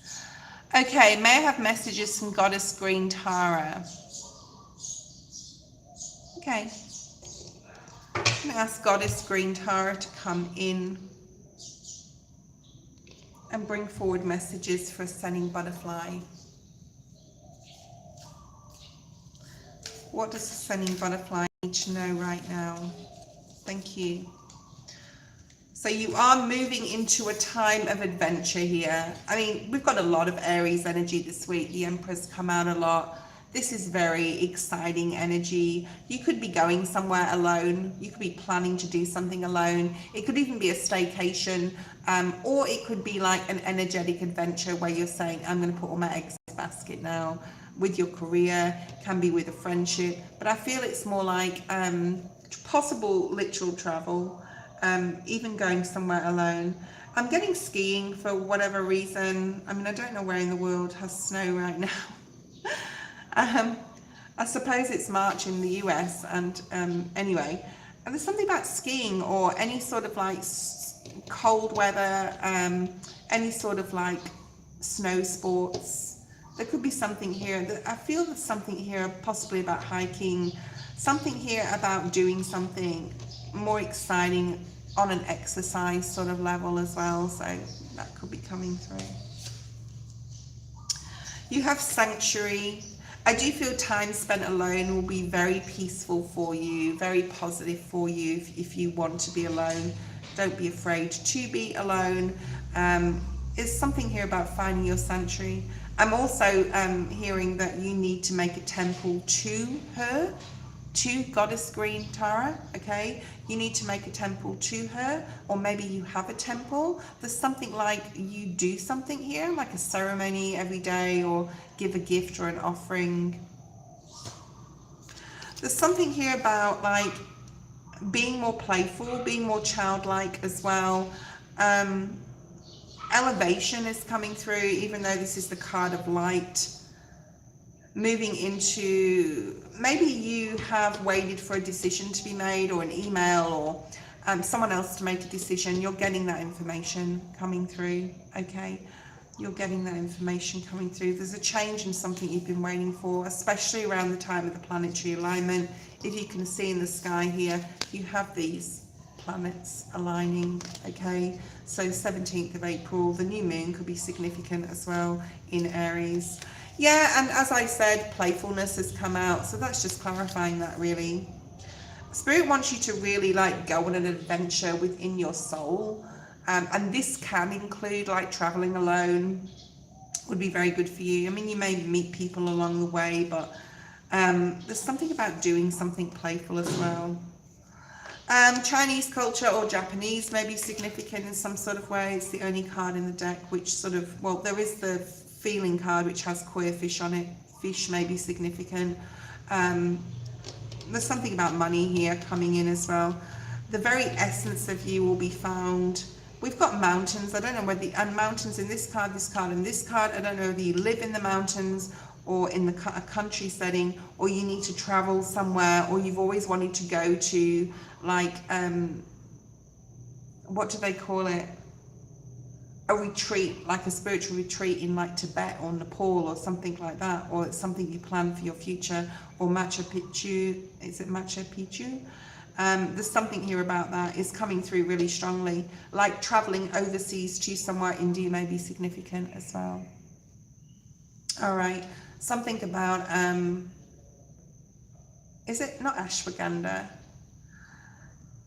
Okay, may I have messages from Goddess Green Tara? Okay. I'm going to ask Goddess Green Tara to come in and bring forward messages for Ascending Butterfly. What does Ascending Butterfly need to know right now? Thank you. So you are moving into a time of adventure here. I mean, we've got a lot of Aries energy this week. The Emperor's come out a lot. This is very exciting energy. You could be going somewhere alone. You could be planning to do something alone. It could even be a staycation, or it could be like an energetic adventure where you're saying, I'm going to put all my eggs in this basket now. With your career, can be with a friendship, but I feel it's more like possible literal travel. even going somewhere alone. I'm getting skiing for whatever reason. I mean, I don't know where in the world has snow right now. I suppose it's March in the US, and anyway, and there's something about skiing or any sort of like cold weather, any sort of like snow sports. There could be something here. I feel there's something here possibly about hiking, something here about doing something more exciting on an exercise sort of level as well. So that could be coming through. You have sanctuary. I do feel time spent alone will be very peaceful for you, very positive for you if you want to be alone. Don't be afraid to be alone. There's something here about finding your sanctuary. I'm also hearing that you need to make a temple to her, to Goddess Green Tara, okay? You need to make a temple to her, or maybe you have a temple. There's something like you do something here, like a ceremony every day, or give a gift or an offering. There's something here about like being more playful, being more childlike as well. Elevation is coming through, even though this is the card of light. Moving into, maybe you have waited for a decision to be made, or an email, or someone else to make a decision. You're getting that information coming through, okay? You're getting that information coming through. There's a change in something you've been waiting for, especially around the time of the planetary alignment. If you can see in the sky here, you have these planets aligning, okay? So 17th of April, the new moon could be significant as well in Aries. Yeah, and as I said, playfulness has come out, so that's just clarifying that really. Spirit wants you to really like go on an adventure within your soul, and this can include like traveling alone, would be very good for you. I mean, you may meet people along the way, but there's something about doing something playful as well. Chinese culture or Japanese may be significant in some sort of way. It's the only card in the deck which sort of, well, there is the feeling card which has queer fish on it. Fish may be significant. There's something about money here coming in as well. The very essence of you will be found. We've got mountains. I don't know whether and mountains in this card, and this card. I don't know whether you live in the mountains or in a country setting, or you need to travel somewhere, or you've always wanted to go to like what do they call it? A retreat, like a spiritual retreat in like Tibet or Nepal or something like that, or it's something you plan for your future, or Machu Picchu. Is it Machu Picchu? There's something here about that is coming through really strongly. Like traveling overseas to somewhere, India may be significant as well. All right, something about is it not ashwagandha?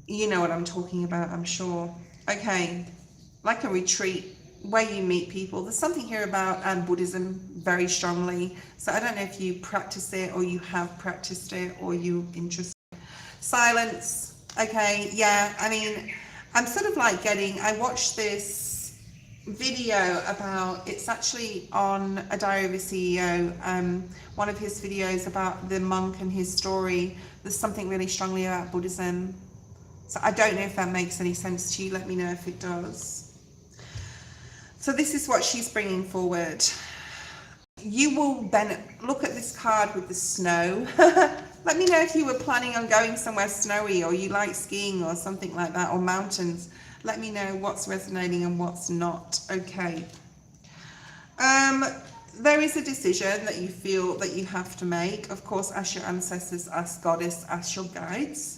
You know what I'm talking about, I'm sure. Okay, like a retreat where you meet people. There's something here about Buddhism very strongly. So I don't know if you practice it, or you have practiced it, or you're interested. Silence. Okay, yeah, I mean, I'm sort of like I watched this video about, it's actually on A Diary of a CEO, one of his videos about the monk and his story. There's something really strongly about Buddhism. So I don't know if that makes any sense to you. Let me know if it does. So this is what she's bringing forward. You will then look at this card with the snow. Let me know if you were planning on going somewhere snowy, or you like skiing or something like that, or mountains. Let me know what's resonating and what's not. Okay. There is a decision that you feel that you have to make. Of course, ask your ancestors, ask Goddess, ask your guides.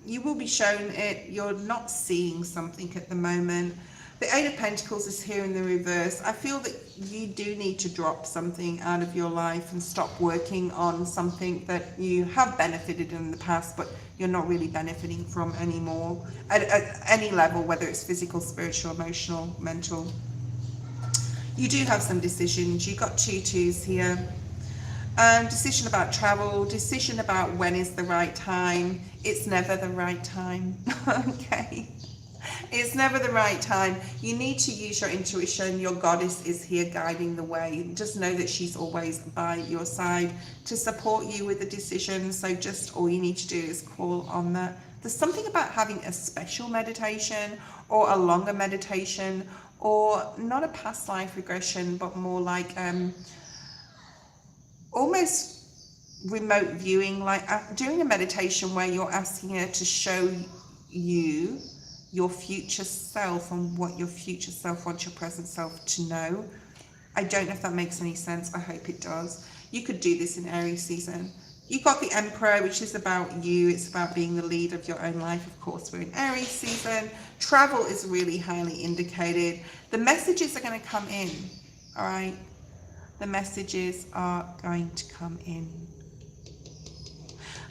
You will be shown it. You're not seeing something at the moment. The Eight of Pentacles is here in the reverse. I feel that you do need to drop something out of your life and stop working on something that you have benefited in the past, but you're not really benefiting from anymore at any level, whether it's physical, spiritual, emotional, mental. You do have some decisions. You got 2 2s here. Decision about travel, decision about when is the right time. It's never the right time. Okay. It's never the right time. You need to use your intuition. Your goddess is here guiding the way. Just know that she's always by your side to support you with the decision. So just all you need to do is call on that. There's something about having a special meditation or a longer meditation, or not a past life regression, but more like almost remote viewing, like doing a meditation where you're asking her to show you your future self and what your future self wants your present self to know. I don't know if that makes any sense. I hope it does. You could do this in Aries season. You've got the Emperor, which is about you. It's about being the lead of your own life. Of course, we're in Aries season. Travel is really highly indicated. The messages are going to come in, all right? The messages are going to come in.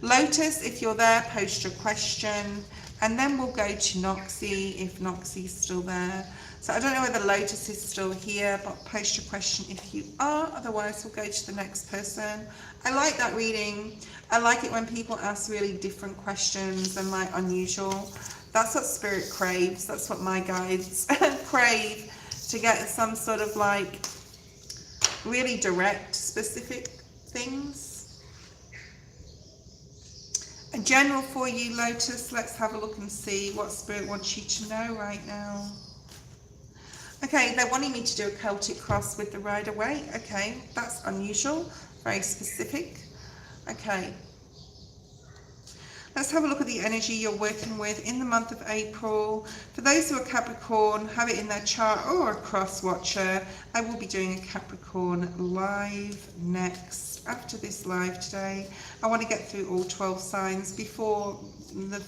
Lotus, if you're there, post your question. And then we'll go to Noxie, if Noxie's still there. So I don't know whether Lotus is still here, but post your question if you are. Otherwise, we'll go to the next person. I like that reading. I like it when people ask really different questions and like unusual. That's what Spirit craves. That's what my guides crave, to get some sort of like really direct, specific things. A general for you, Lotus. Let's have a look and see what Spirit wants you to know right now. Okay, they're wanting me to do a Celtic cross with the Rider-Waite. Okay, that's unusual, very specific. Okay. Let's have a look at the energy you're working with in the month of April. For those who are Capricorn, have it in their chart or a cross watcher. I will be doing a Capricorn live next. After this live today, I want to get through all 12 signs before the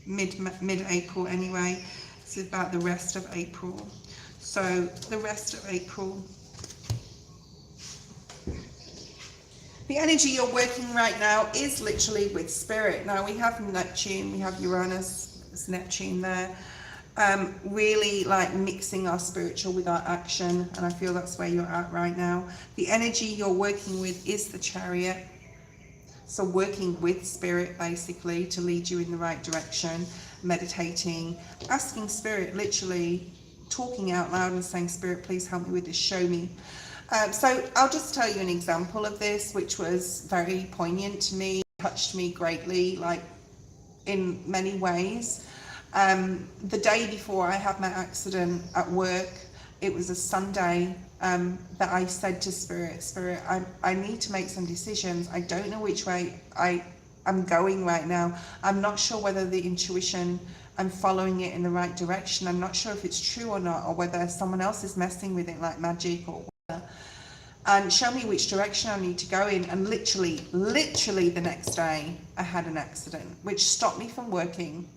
mid-April anyway. It's about the rest of April. So the rest of April. The energy you're working right now is literally with Spirit. Now we have Neptune, we have Uranus, it's Neptune there. Really like mixing our spiritual with our action, and I feel that's where you're at right now. The energy you're working with is the Chariot. So working with Spirit basically to lead you in the right direction, meditating, asking Spirit, literally talking out loud and saying, Spirit, please help me with this, show me. So I'll just tell you an example of this, which was very poignant to me, touched me greatly, like in many ways. The day before I had my accident at work, it was a Sunday, that I said to Spirit, I need to make some decisions. I don't know which way I'm going right now. I'm not sure whether the intuition, I'm following it in the right direction. I'm not sure if it's true or not, or whether someone else is messing with it like magic or whatever. And show me which direction I need to go in. And literally the next day, I had an accident, which stopped me from working,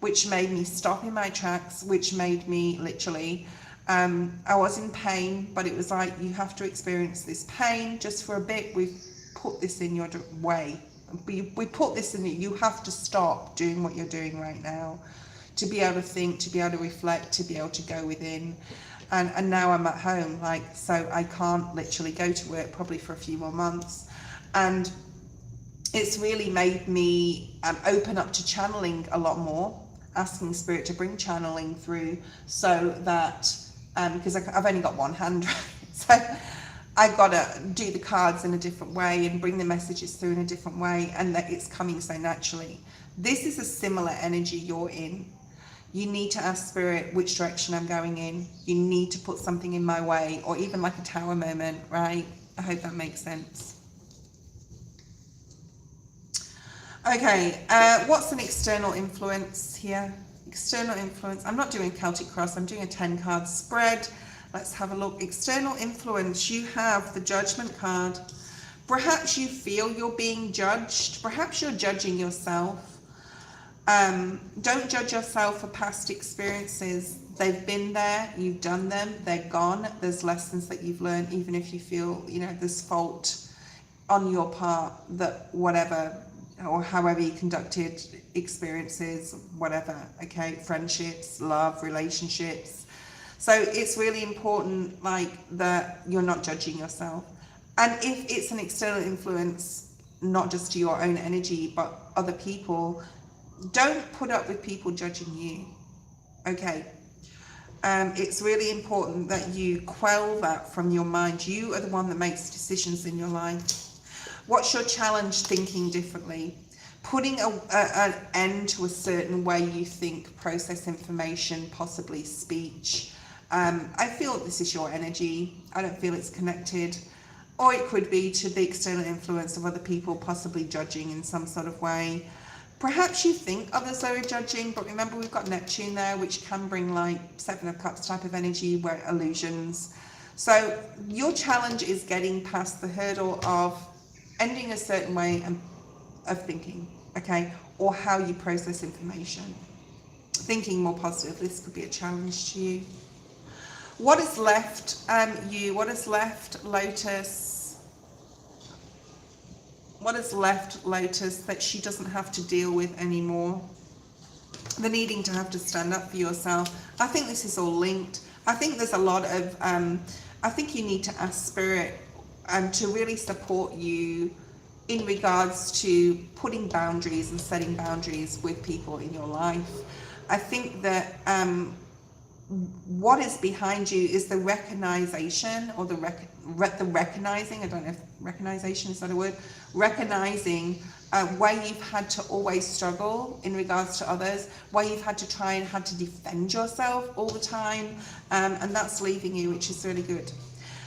which made me stop in my tracks, which made me literally, I was in pain, but it was like, you have to experience this pain just for a bit. We've put this in your way. We put this in you. You have to stop doing what you're doing right now to be able to think, to be able to reflect, to be able to go within. And now I'm at home, like, so I can't literally go to work probably for a few more months. And it's really made me open up to channeling a lot more, asking Spirit to bring channeling through, so that, because I've only got one hand, right? So I've got to do the cards in a different way and bring the messages through in a different way, and that it's coming so naturally. This is a similar energy you're in. You need to ask Spirit which direction I'm going in. You need to put something in my way, or even like a tower moment, right? I hope that makes sense. Okay, what's an external influence here? External influence. I'm not doing Celtic cross. I'm doing a 10 card spread. Let's have a look. External influence. You have the Judgment card. Perhaps you feel you're being judged. Perhaps you're judging yourself. Don't judge yourself for past experiences. They've been there, you've done them, they're gone. There's lessons that you've learned, even if you feel, you know, there's fault on your part, that whatever, or however you conducted experiences, whatever, okay, friendships, love, relationships. So it's really important, like, that you're not judging yourself. And if it's an external influence, not just to your own energy, but other people, don't put up with people judging you, okay? It's really important that you quell that from your mind. You are the one that makes decisions in your life. What's your challenge thinking differently? putting an end to a certain way you think, process information, possibly speech. I feel this is your energy. I don't feel it's connected. Or it could be to the external influence of other people, possibly judging in some sort of way. Perhaps you think others are judging, but remember we've got Neptune there, which can bring like Seven of Cups type of energy, where illusions. So your challenge is getting past the hurdle of ending a certain way of thinking, okay, or how you process information. Thinking more positive, this could be a challenge to you. What is left, what is left, Lotus? What is left, Lotus, that she doesn't have to deal with anymore? The needing to have to stand up for yourself. I think this is all linked. I think there's a lot of, I think you need to ask Spirit to really support you in regards to putting boundaries and setting boundaries with people in your life. I think that what is behind you is the recognition, or the recognizing, I don't know if recognition is that a word, recognizing where you've had to always struggle in regards to others, where you've had to try and had to defend yourself all the time, and that's leaving you, which is really good.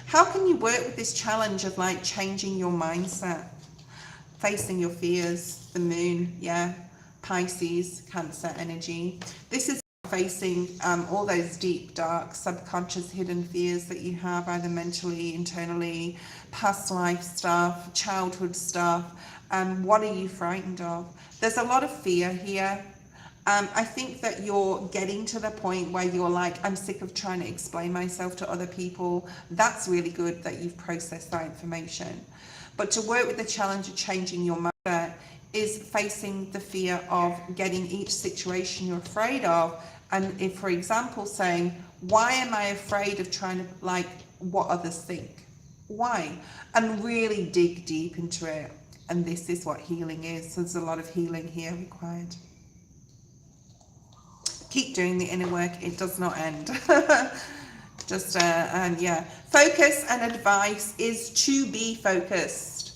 How can you work with this challenge of like changing your mindset, facing your fears? The moon, yeah, Pisces, Cancer energy. This is facing all those deep, dark, subconscious, hidden fears that you have, either mentally, internally, past life stuff, childhood stuff. What are you frightened of? There's a lot of fear here. I think that you're getting to the point where you're like, I'm sick of trying to explain myself to other people. That's really good that you've processed that information. But to work with the challenge of changing your mindset is facing the fear of getting each situation you're afraid of. And if, for example, saying, why am I afraid of trying to like what others think? Why? And really dig deep into it. And this is what healing is. So there's a lot of healing here required. Keep doing the inner work. It does not end. Just, and yeah. Focus and advice is to be focused.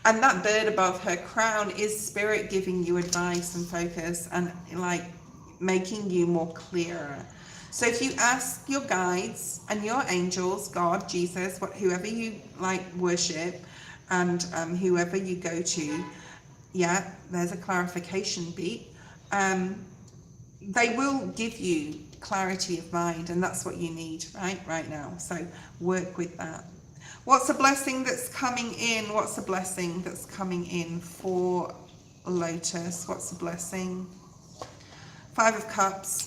And that bird above her crown is Spirit giving you advice and focus and like making you more clearer. So if you ask your guides and your angels, God, Jesus, whoever you like worship, and whoever you go to, yeah, there's a clarification beat. They will give you clarity of mind, and that's what you need right now. So work with that. What's a blessing that's coming in? What's a blessing that's coming in for Lotus? What's a blessing? Five of Cups.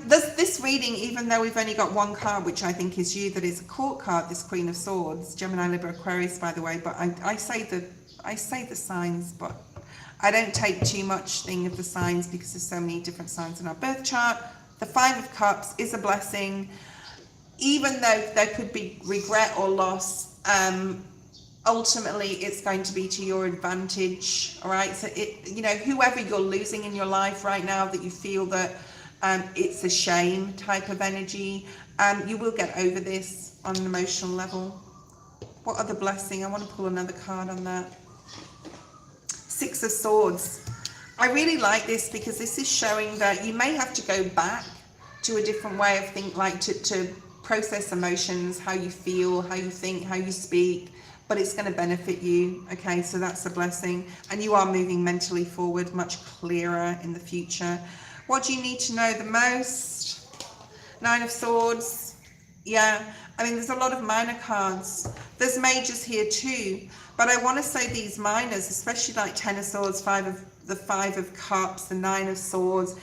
This reading, even though we've only got one card, which I think is you, that is a court card, this Queen of Swords, Gemini, Libra, Aquarius, by the way, but I say the signs, but I don't take too much thing of the signs because there's so many different signs in our birth chart. The Five of Cups is a blessing, even though there could be regret or loss. Ultimately, it's going to be to your advantage. All right. So whoever you're losing in your life right now, that you feel that it's a shame type of energy, you will get over this on an emotional level. What other blessing? I want to pull another card on that. Six of Swords. I really like this because this is showing that you may have to go back to a different way of thinking, like to process emotions, how you feel, how you think, how you speak, but it's going to benefit you. Okay, so that's a blessing. And you are moving mentally forward, much clearer in the future. What do you need to know the most? Nine of Swords. Yeah, I mean, there's a lot of minor cards. There's majors here too. But I want to say these minors, especially like Ten of Swords, the Five of Cups, the Nine of Swords,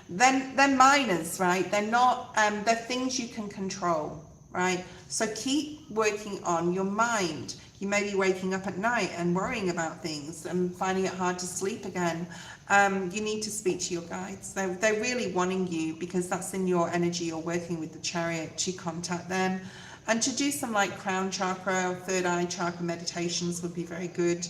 then they're minors, right? They're not, they're things you can control, right? So keep working on your mind. You may be waking up at night and worrying about things and finding it hard to sleep again. You need to speak to your guides. They're really wanting you, because that's in your energy. You're working with the Chariot, to contact them. And to do some like crown chakra or third eye chakra meditations would be very good.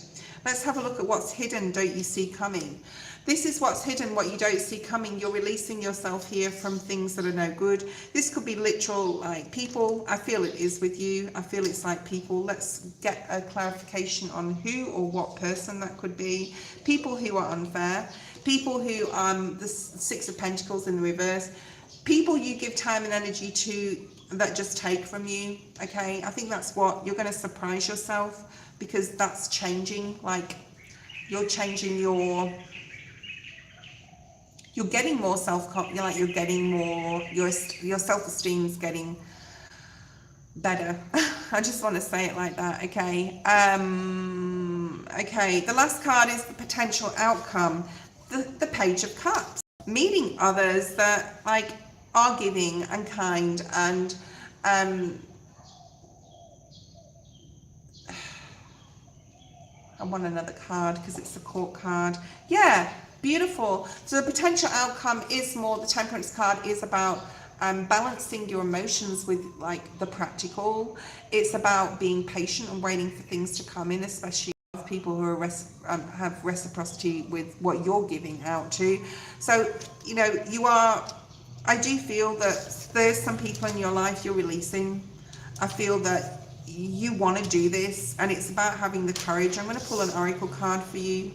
Let's have a look at what's hidden, don't you see coming? This is what's hidden, what you don't see coming. You're releasing yourself here from things that are no good. This could be literal, like people. I feel it is with you. I feel it's like people. Let's get a clarification on who or what person that could be. People who are unfair. People who, the Six of Pentacles in the reverse. People you give time and energy to that just take from you, okay? I think that's what, you're going to surprise yourself because that's changing. Like, you're changing you're getting more like you're getting more, your self-esteem's getting better. I just want to say it like that, okay? Okay, the last card is the potential outcome, the Page of Cups. Meeting others that like are giving and kind, and I want another card because it's the Court card. Yeah, beautiful. So the potential outcome is more, the Temperance card is about balancing your emotions with like the practical. It's about being patient and waiting for things to come in, especially people who are have reciprocity with what you're giving out to. So, you know, I do feel that there's some people in your life you're releasing. I feel that you want to do this, and it's about having the courage. I'm going to pull an oracle card for you,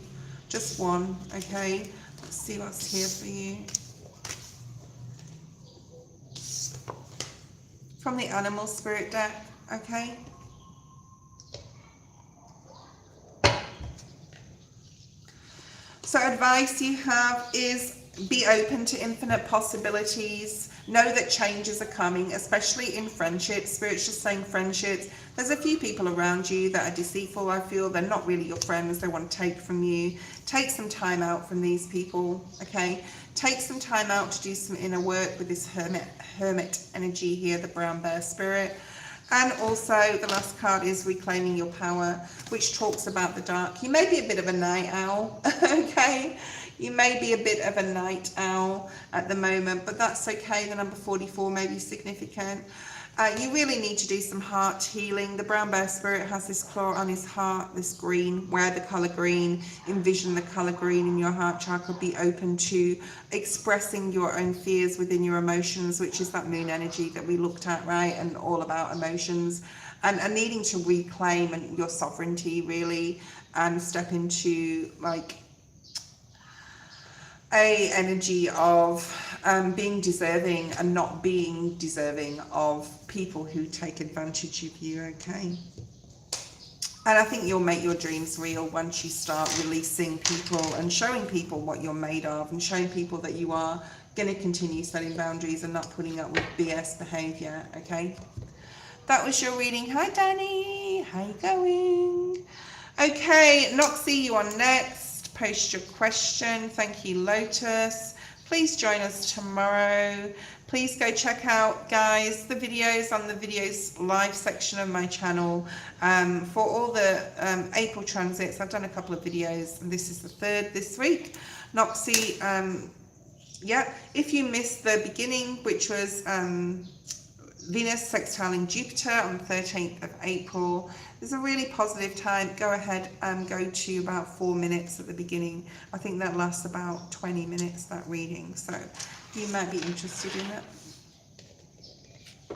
just one, okay? Let's see what's here for you. From the Animal Spirit deck, okay? So advice you have is be open to infinite possibilities. Know that changes are coming, especially in friendships. Spirit's just saying friendships. There's a few people around you that are deceitful, I feel. They're not really your friends. They want to take from you. Take some time out from these people, okay? Take some time out to do some inner work with this hermit energy here, the brown bear spirit. And also the last card is reclaiming your power, which talks about the dark. You may be a bit of a night owl, okay? You may be a bit of a night owl at the moment, but that's okay. The number 44 may be significant. You really need to do some heart healing. The brown bear spirit has this claw on his heart, this green. Wear the color green. Envision the color green in your heart chakra. Be open to expressing your own fears within your emotions, which is that moon energy that we looked at, right? And all about emotions. And needing to reclaim your sovereignty, really, and step into, like, a energy of being deserving and not being deserving of people who take advantage of you, okay? And I think you'll make your dreams real once you start releasing people and showing people what you're made of, and showing people that you are going to continue setting boundaries and not putting up with BS behavior, okay? That was your reading. Hi Danny, how you going? Okay, Noxie, you on next. Post your question. Thank you, Lotus. Please join us tomorrow. Please go check out, guys, the videos on the videos live section of my channel for all the April transits. I've done a couple of videos, and this is the third this week. Noxie, yeah, if you missed the beginning, which was Venus sextiling Jupiter on the 13th of April. It's a really positive time. Go ahead and go to about 4 minutes at the beginning. I think that lasts about 20 minutes, that reading. So you might be interested in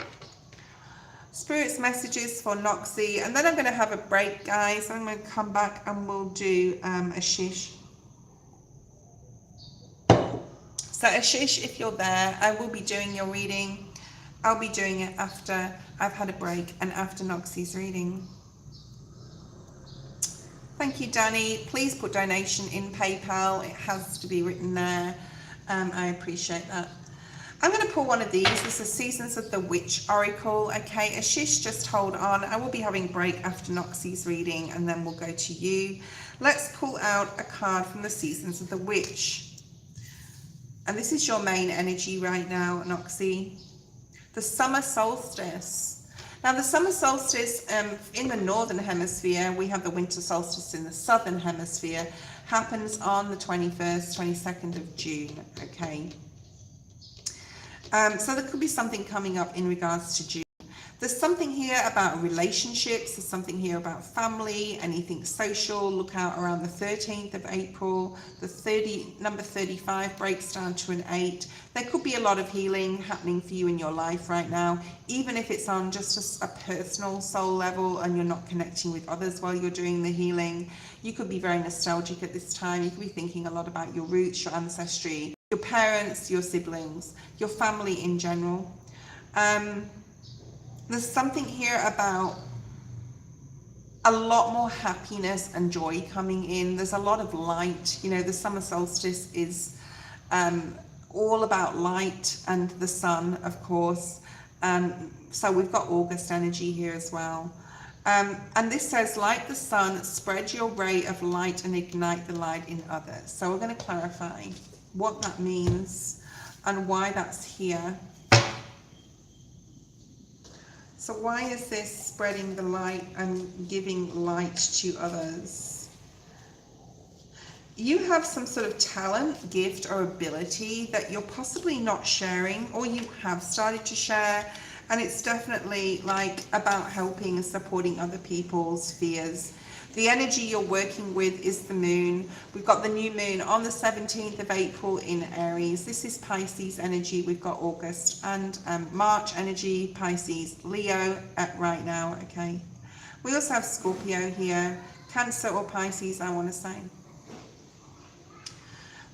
it. Spirit's messages for Noxie. And then I'm going to have a break, guys. I'm going to come back and we'll do Ashish. So Ashish, if you're there, I will be doing your reading. I'll be doing it after I've had a break and after Noxie's reading. Thank you, Danny. Please put donation in PayPal. It has to be written there. I appreciate that. I'm going to pull one of these. This is Seasons of the Witch Oracle. Okay, Ashish, just hold on. I will be having a break after Noxie's reading, and then we'll go to you. Let's pull out a card from the Seasons of the Witch. And this is your main energy right now, Noxie. The summer solstice. Now the summer solstice in the northern hemisphere, we have the winter solstice in the southern hemisphere, happens on the 21st, 22nd of June, okay? So there could be something coming up in regards to June. There's something here about relationships. There's something here about family, anything social. Look out around the 13th of April. The number 35 breaks down to an 8. There could be a lot of healing happening for you in your life right now, even if it's on just a personal soul level and you're not connecting with others while you're doing the healing. You could be very nostalgic at this time. You could be thinking a lot about your roots, your ancestry, your parents, your siblings, your family in general. There's something here about a lot more happiness and joy coming in. There's a lot of light. You know, the summer solstice is all about light and the sun, of course. So we've got August energy here as well. And this says, like the sun, spread your ray of light and ignite the light in others. So we're going to clarify what that means and why that's here. So why is this spreading the light and giving light to others? You have some sort of talent, gift, or ability that you're possibly not sharing, or you have started to share, and it's definitely like about helping and supporting other people's fears. The energy you're working with is the moon. We've got the new moon on the 17th of April in Aries. This is Pisces energy. We've got August and March energy, Pisces, Leo right now, okay? We also have Scorpio here, Cancer or Pisces, I want to say.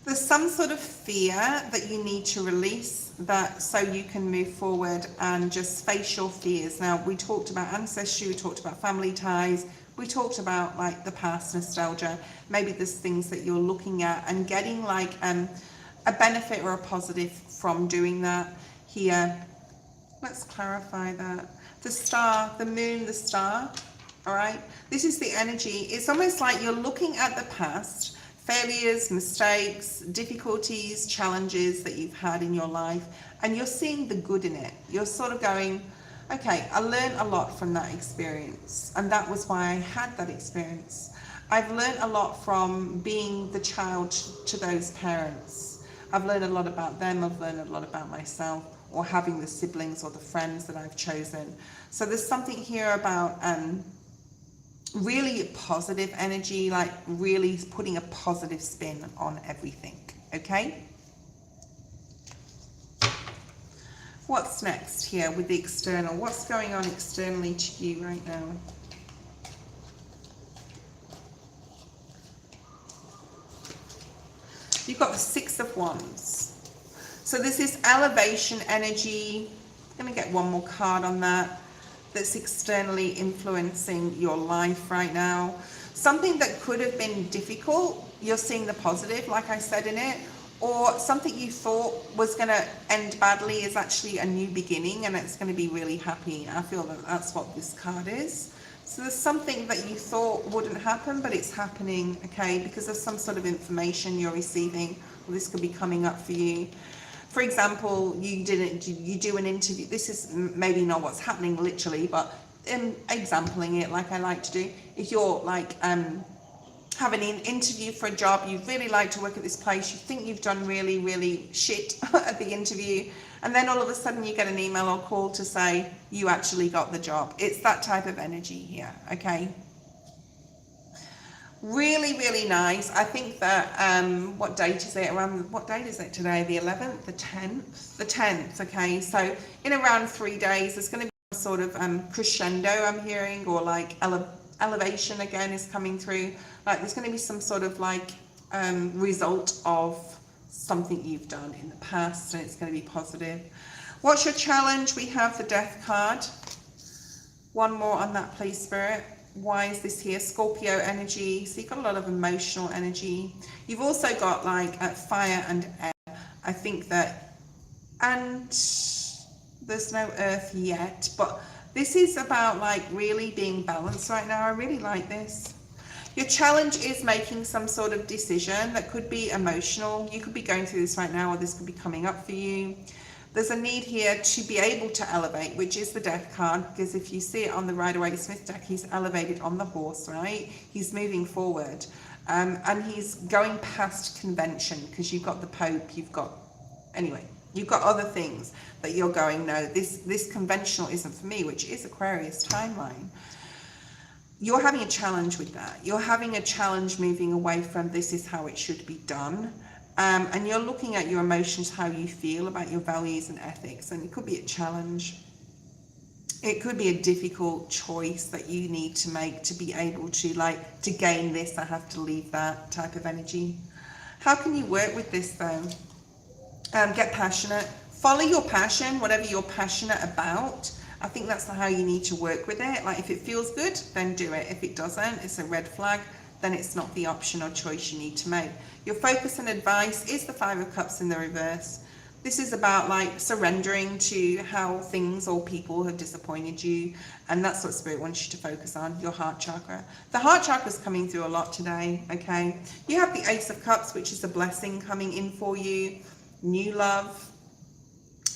There's some sort of fear that you need to release that so you can move forward and just face your fears. Now, we talked about ancestry, we talked about family ties, we talked about like the past nostalgia. Maybe there's things that you're looking at and getting like a benefit or a positive from doing that here. Let's clarify that. The star, the moon, the star, all right? This is the energy. It's almost like you're looking at the past, failures, mistakes, difficulties, challenges that you've had in your life, and you're seeing the good in it. You're sort of going, okay, I learned a lot from that experience, and that was why I had that experience. I've learned a lot from being the child to those parents. I've learned a lot about them, I've learned a lot about myself, or having the siblings or the friends that I've chosen. So there's something here about really positive energy, like really putting a positive spin on everything, okay? What's next here with the external? What's going on externally to you right now? You've got the Six of Wands. So this is elevation energy. I'm going to get one more card on that. That's externally influencing your life right now. Something that could have been difficult, you're seeing the positive, like I said in it. Or something you thought was going to end badly is actually a new beginning, and it's going to be really happy. I feel that that's what this card is. So there's something that you thought wouldn't happen, but it's happening, okay, because of some sort of information you're receiving, or this could be coming up for you. For example, you do an interview. This is maybe not what's happening literally, but exampling it like I like to do. If you're like having an interview for a job, you really like to work at this place, you think you've done really, really shit at the interview, and then all of a sudden you get an email or call to say you actually got the job. It's that type of energy here, okay? Really, really nice. I think that, what date is it? What date is it today? The 11th? The 10th? The 10th, okay? So in around 3 days, there's going to be some sort of crescendo I'm hearing, or like elevation again is coming through. Like there's going to be some sort of like result of something you've done in the past, and it's going to be positive. What's your challenge? We have the Death card. One more on that, please, Spirit. Why is this here? Scorpio energy. So you've got a lot of emotional energy. You've also got like fire and air. I think that, and there's no earth yet, but this is about like really being balanced right now. I really like this. Your challenge is making some sort of decision that could be emotional. You could be going through this right now, or this could be coming up for you. There's a need here to be able to elevate, which is the Death card, because if you see it on the Rider-Waite-Smith deck, he's elevated on the horse, right? He's moving forward, and he's going past convention, because you've got the Pope, you've got, anyway, You've got other things that you're going, no, this conventional isn't for me, which is Aquarius timeline. You're having a challenge with that. You're having a challenge moving away from this is how it should be done. And you're looking at your emotions, how you feel about your values and ethics. And it could be a challenge. It could be a difficult choice that you need to make to be able to, like, to gain this, I have to leave that type of energy. How can you work with this though? Get passionate. Follow your passion, whatever you're passionate about. I think that's how you need to work with it. Like, if it feels good, then do it. If it doesn't, it's a red flag, then it's not the option or choice you need to make. Your focus and advice is the Five of Cups in the reverse. This is about, like, surrendering to how things or people have disappointed you. And that's what Spirit wants you to focus on, your heart chakra. The heart chakra is coming through a lot today, okay? You have the Ace of Cups, which is a blessing coming in for you. New love,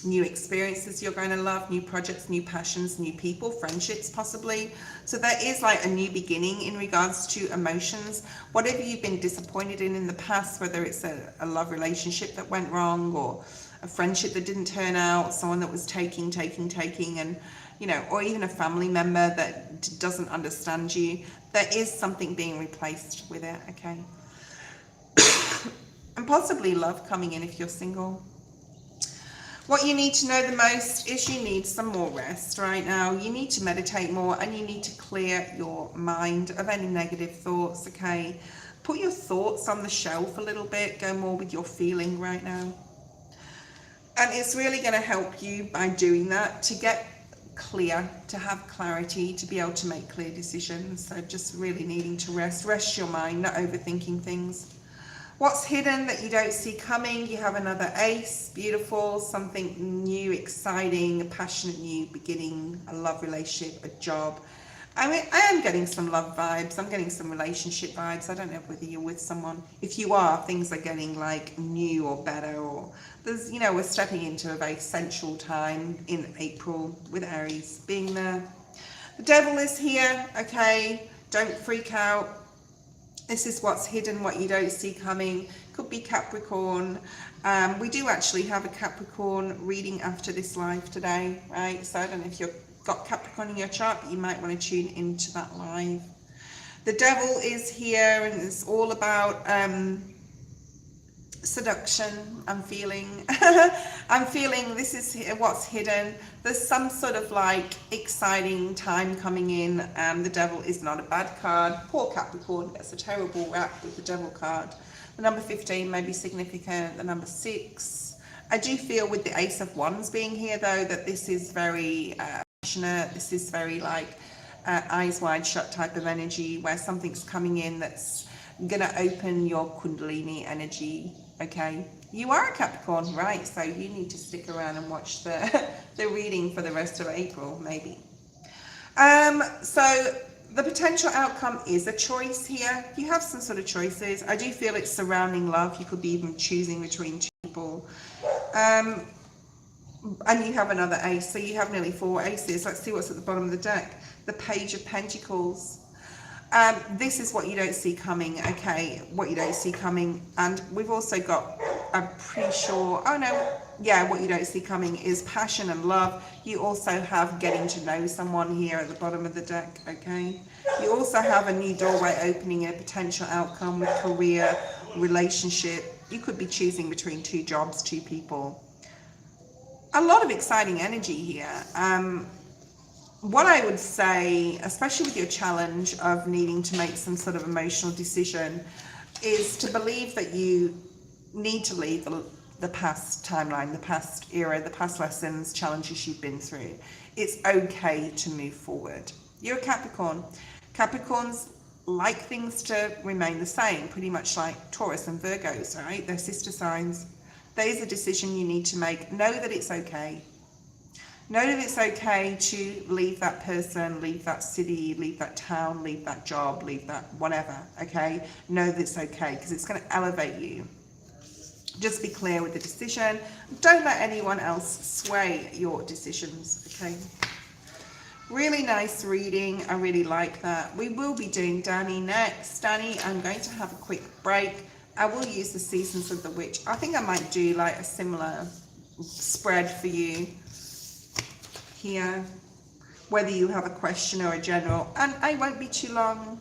new experiences you're going to love, new projects, new passions, new people, friendships possibly. So there is like a new beginning in regards to emotions. Whatever you've been disappointed in the past, whether it's a love relationship that went wrong, or a friendship that didn't turn out, someone that was taking, and, you know, or even a family member that doesn't understand you, there is something being replaced with it, okay? And possibly love coming in if you're single. What you need to know the most is you need some more rest right now. You need to meditate more, and you need to clear your mind of any negative thoughts, okay? Put your thoughts on the shelf a little bit. Go more with your feeling right now. And it's really going to help you by doing that to get clear, to have clarity, to be able to make clear decisions. So just really needing to rest your mind, not overthinking things. What's hidden that you don't see coming? You have another ace, beautiful, something new, exciting, a passionate new beginning, a love relationship, a job. I mean, I am getting some love vibes. I'm getting some relationship vibes. I don't know whether you're with someone. If you are, things are getting like new or better, or there's, you know, we're stepping into a very sensual time in April with Aries being there. The devil is here, okay? Don't freak out. This is what's hidden, what you don't see coming. Could be Capricorn. We do actually have a Capricorn reading after this live today, right? So I don't know if you've got Capricorn in your chart, but you might want to tune into that live. The devil is here, and it's all about seduction. I'm feeling this is what's hidden. There's some sort of like exciting time coming in. The devil is not a bad card. Poor Capricorn gets a terrible rap with the devil card. The number 15 may be significant. The number 6. I do feel with the Ace of Wands being here though that this is very passionate. This is very like eyes wide shut type of energy, where something's coming in that's gonna open your Kundalini energy. Okay, you are a Capricorn, right? So you need to stick around and watch the reading for the rest of April, maybe. So the potential outcome is a choice here. You have some sort of choices. I do feel it's surrounding love. You could be even choosing between two people. And you have another ace, so you have nearly 4 aces. Let's see what's at the bottom of the deck. The Page of Pentacles. This is what you don't see coming, okay, what you don't see coming. And we've also got, I'm pretty sure, oh no, yeah, what you don't see coming is passion and love. You also have getting to know someone here at the bottom of the deck, okay. You also have a new doorway opening, a potential outcome with career, relationship. You could be choosing between 2 jobs, 2 people. A lot of exciting energy here. What I would say, especially with your challenge of needing to make some sort of emotional decision, is to believe that you need to leave the past timeline, the past era, the past lessons, challenges you've been through. It's okay to move forward. You're a Capricorn. Capricorns like things to remain the same, pretty much like Taurus and Virgos, right? They're sister signs. There is a decision you need to make. Know that it's okay. Know that it's okay to leave that person, leave that city, leave that town, leave that job, leave that whatever, okay? Know that it's okay, because it's going to elevate you. Just be clear with the decision. Don't let anyone else sway your decisions, okay? Really nice reading. I really like that. We will be doing Danny next. Danny, I'm going to have a quick break. I will use the Seasons of the Witch. I think I might do like a similar spread for you here, whether you have a question or a general, and I won't be too long.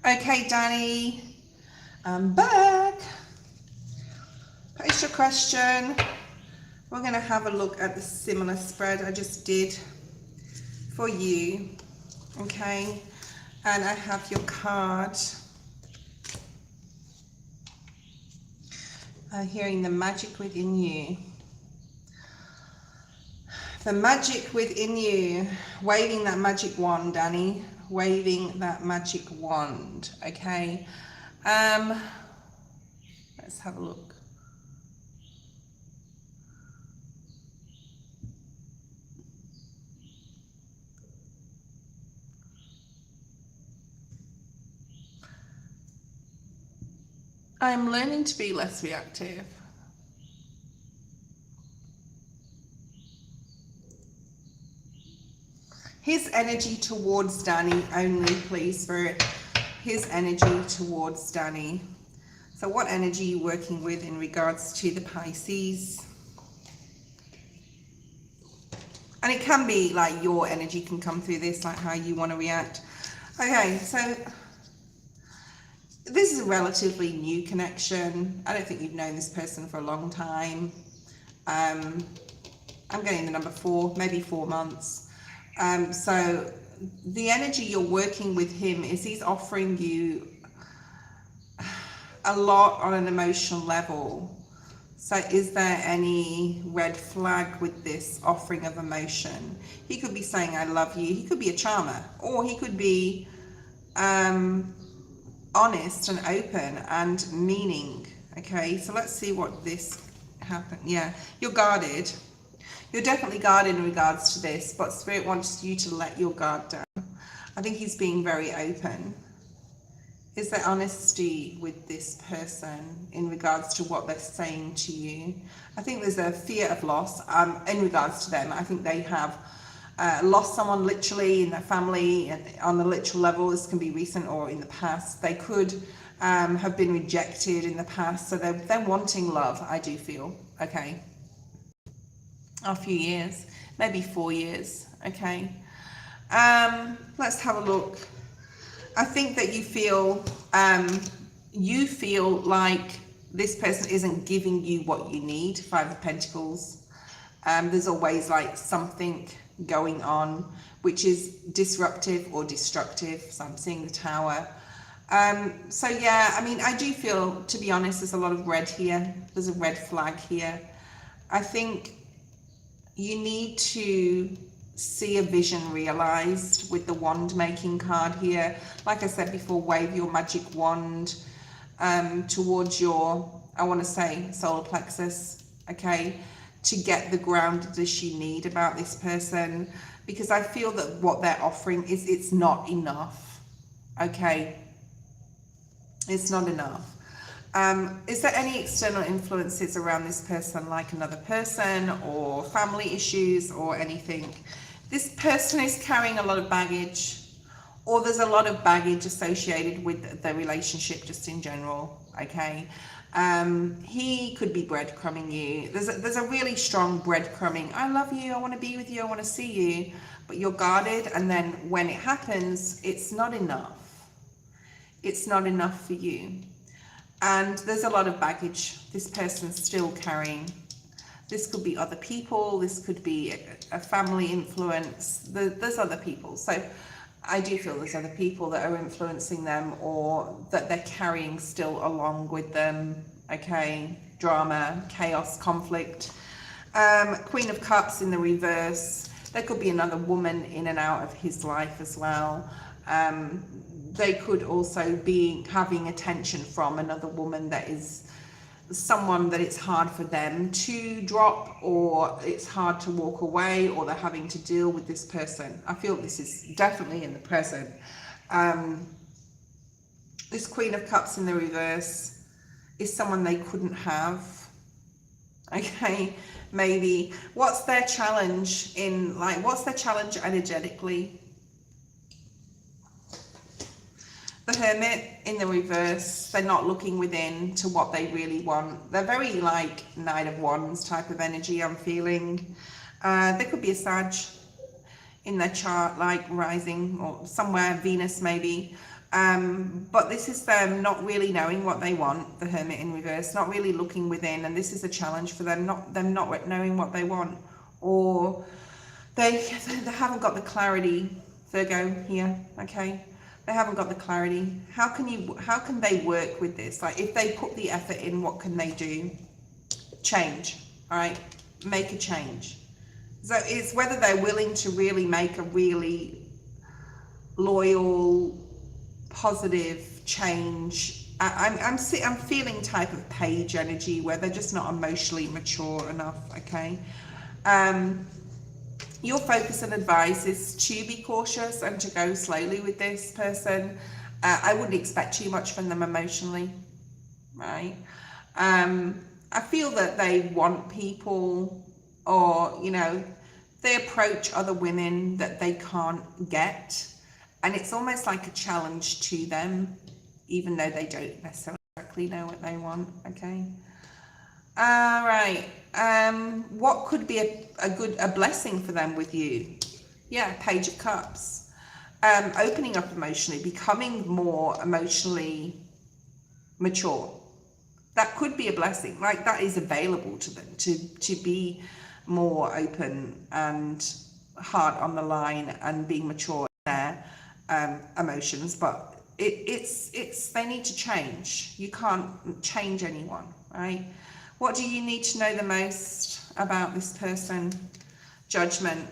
Okay, Danny, I'm back. Post your question. We're going to have a look at the similar spread I just did for you. Okay, and I have your card. Hearing the magic within you. The magic within you. Waving that magic wand, Danny. Waving that magic wand. Okay. Let's have a look. I'm learning to be less reactive. His energy towards Danny only, please, Spirit. His energy towards Danny. So what energy are you working with in regards to the Pisces? And it can be like your energy can come through this, like how you want to react. Okay, so this is a relatively new connection. I don't think you've known this person for a long time. I'm getting the number 4, maybe 4 months. So the energy you're working with him is he's offering you a lot on an emotional level. So is there any red flag with this offering of emotion? He could be saying, I love you. He could be a charmer, or he could be honest and open and meaning. Okay, so let's see what this happened. Yeah, you're guarded. You're definitely guarded in regards to this, but Spirit wants you to let your guard down. I think he's being very open. Is there honesty with this person in regards to what they're saying to you? I think there's a fear of loss in regards to them. I think they have lost someone literally in their family, and on the literal level. This can be recent or in the past. They could have been rejected in the past, so they're wanting love, I do feel. Okay, a few years, maybe 4 years. Okay, let's have a look. I think that you feel like this person isn't giving you what you need. 5 of Pentacles. There's always like something going on which is disruptive or destructive. So I'm seeing the Tower. So yeah, I mean, I do feel, to be honest, there's a lot of red here. There's a red flag here. I think you need to see a vision realized with the wand making card here. Like I said before, wave your magic wand towards your, I want to say, solar plexus, okay, to get the groundedness you need about this person, because I feel that what they're offering is, it's not enough. Okay, it's not enough. Is there any external influences around this person, like another person or family issues or anything? This person is carrying a lot of baggage, or there's a lot of baggage associated with the relationship just in general. Okay, he could be breadcrumbing you. There's a really strong breadcrumbing. I love you, I want to be with you, I want to see you, but you're guarded, and then when it happens, it's not enough. It's not enough for you. And there's a lot of baggage this person's still carrying. This could be other people, this could be a family influence. There's other people. So I do feel there's other people that are influencing them, or that they're carrying still along with them. Okay, drama, chaos, conflict. Queen of Cups in the reverse. There could be another woman in and out of his life as well. They could also be having attention from another woman that is someone that it's hard for them to drop, or it's hard to walk away, or they're having to deal with this person. I feel this is definitely in the present. This Queen of Cups in the reverse is someone they couldn't have. Okay, maybe. What's their challenge in, like, what's their challenge energetically? The Hermit in the reverse. They're not looking within to what they really want. They're very like Knight of Wands type of energy, I'm feeling. There could be a Sag in their chart, like rising or somewhere, Venus maybe. But this is them not really knowing what they want, the Hermit in reverse, not really looking within, and this is a challenge for them, not knowing what they want, or they haven't got the clarity, Virgo here, okay? They haven't got the clarity. How can they work with this? Like, if they put the effort in, what can they do? Change, all right? Make a change. So it's whether they're willing to really make a really loyal, positive change. I'm feeling type of page energy where they're just not emotionally mature enough, okay? Your focus and advice is to be cautious and to go slowly with this person. I wouldn't expect too much from them emotionally, right? I feel that they want people, or, you know, they approach other women that they can't get. And it's almost like a challenge to them, even though they don't necessarily know what they want, okay? All right. What could be a blessing for them with you? Yeah, Page of Cups. Opening up emotionally, becoming more emotionally mature. That could be a blessing. Like, that is available to them, to be more open and hard on the line and being mature in their emotions. But it's they need to change. You can't change anyone, right? What do you need to know the most about this person? Judgment.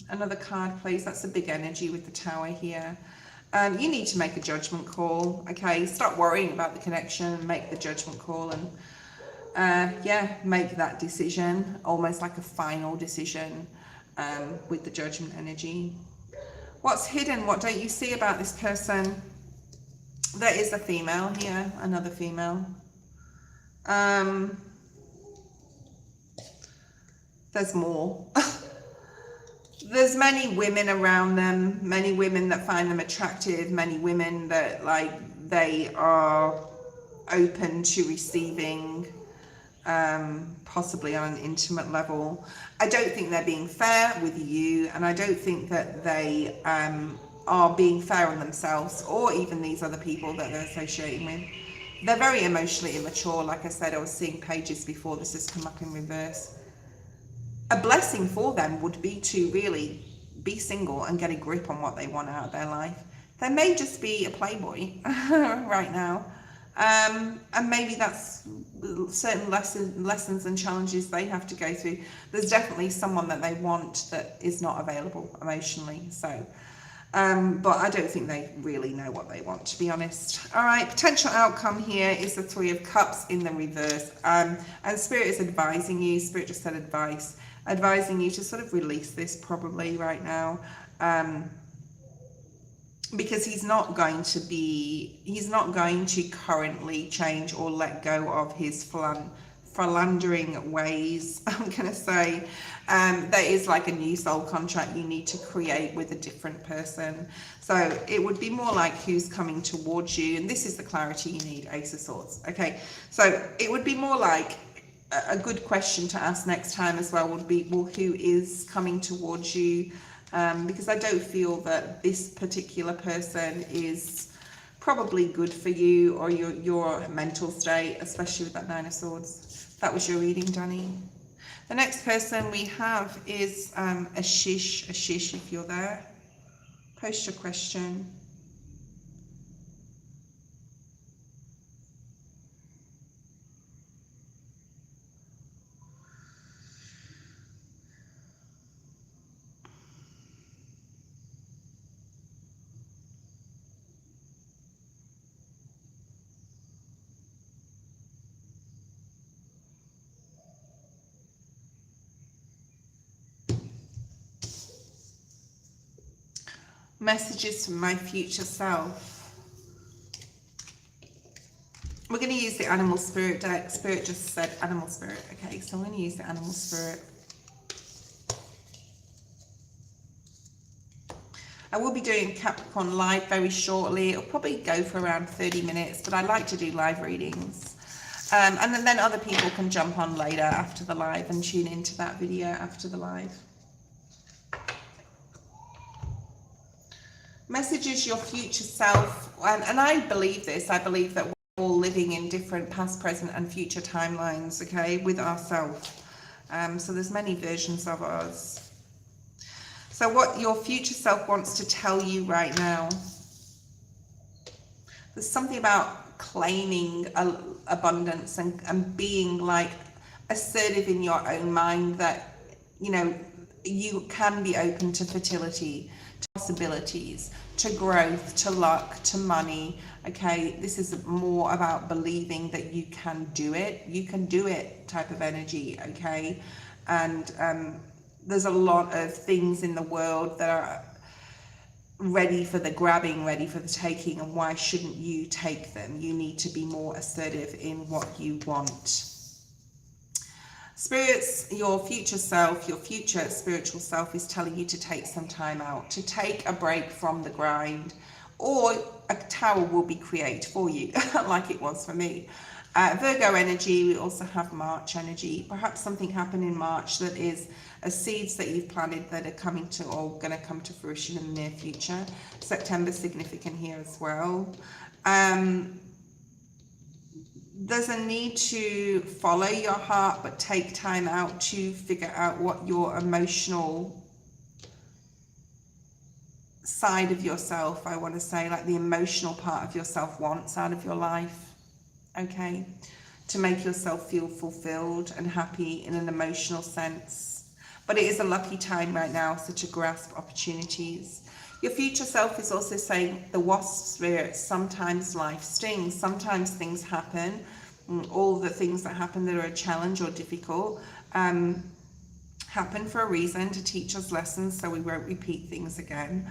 Another card, please. That's a big energy with the Tower here. You need to make a judgment call, okay? Stop worrying about the connection, make the judgment call, and yeah, make that decision, almost like a final decision with the Judgment energy. What's hidden? What don't you see about this person? There is a female here, another female. There's more. There's many women around them, many women that find them attractive, many women that, like, they are open to receiving, possibly on an intimate level. I don't think they're being fair with you, and I don't think that they are being fair on themselves, or even these other people that they're associating with. They're very emotionally immature. Like I said, I was seeing pages before this has come up in reverse. A blessing for them would be to really be single and get a grip on what they want out of their life. They may just be a playboy right now. And maybe that's certain lessons and challenges they have to go through. There's definitely someone that they want that is not available emotionally. So, but I don't think they really know what they want, to be honest. All right, potential outcome here is the Three of Cups in the reverse. And Spirit is advising you, Spirit just said advice, advising you to sort of release this probably right now. Because he's not going to currently change or let go of his philandering ways, I'm going to say. There is like a new soul contract you need to create with a different person. So it would be more like who's coming towards you. And this is the clarity you need, Ace of Swords. Okay, so it would be more like a good question to ask next time as well would be, well, who is coming towards you? Because I don't feel that this particular person is probably good for you or your mental state, especially with that Nine of Swords. That was your reading, Danny. The next person we have is Ashish. Ashish, if you're there, post your question. Messages from my future self. We're going to use the Animal Spirit deck. Spirit just said Animal Spirit. Okay, so I'm going to use the Animal Spirit. I will be doing Capricorn live very shortly. It'll probably go for around 30 minutes, but I like to do live readings. And then other people can jump on later after the live and tune into that video after the live. Messages your future self, and I believe this, I believe that we're all living in different past, present and future timelines, okay, with ourselves. So there's many versions of us. So what your future self wants to tell you right now, there's something about claiming abundance and being like assertive in your own mind that, you know, you can be open to fertility, to possibilities, to growth, to luck, to money. Okay, this is more about believing that you can do it. You can do it type of energy, okay? And there's a lot of things in the world that are ready for the grabbing, ready for the taking, and why shouldn't you take them? You need to be more assertive in what you want. Spirits, your future self, your future spiritual self is telling you to take some time out, to take a break from the grind, or a tower will be created for you, like it was for me. Virgo energy, we also have March energy. Perhaps something happened in March that is seeds that you've planted that are coming to, or going to come to fruition in the near future. September significant here as well. There's a need to follow your heart, but take time out to figure out what your emotional side of yourself, I want to say, like the emotional part of yourself wants out of your life, okay? To make yourself feel fulfilled and happy in an emotional sense. But it is a lucky time right now, so to grasp opportunities. Your future self is also saying, the wasp spirit, sometimes life stings, sometimes things happen. All the things that happen that are a challenge or difficult happen for a reason, to teach us lessons so we won't repeat things again.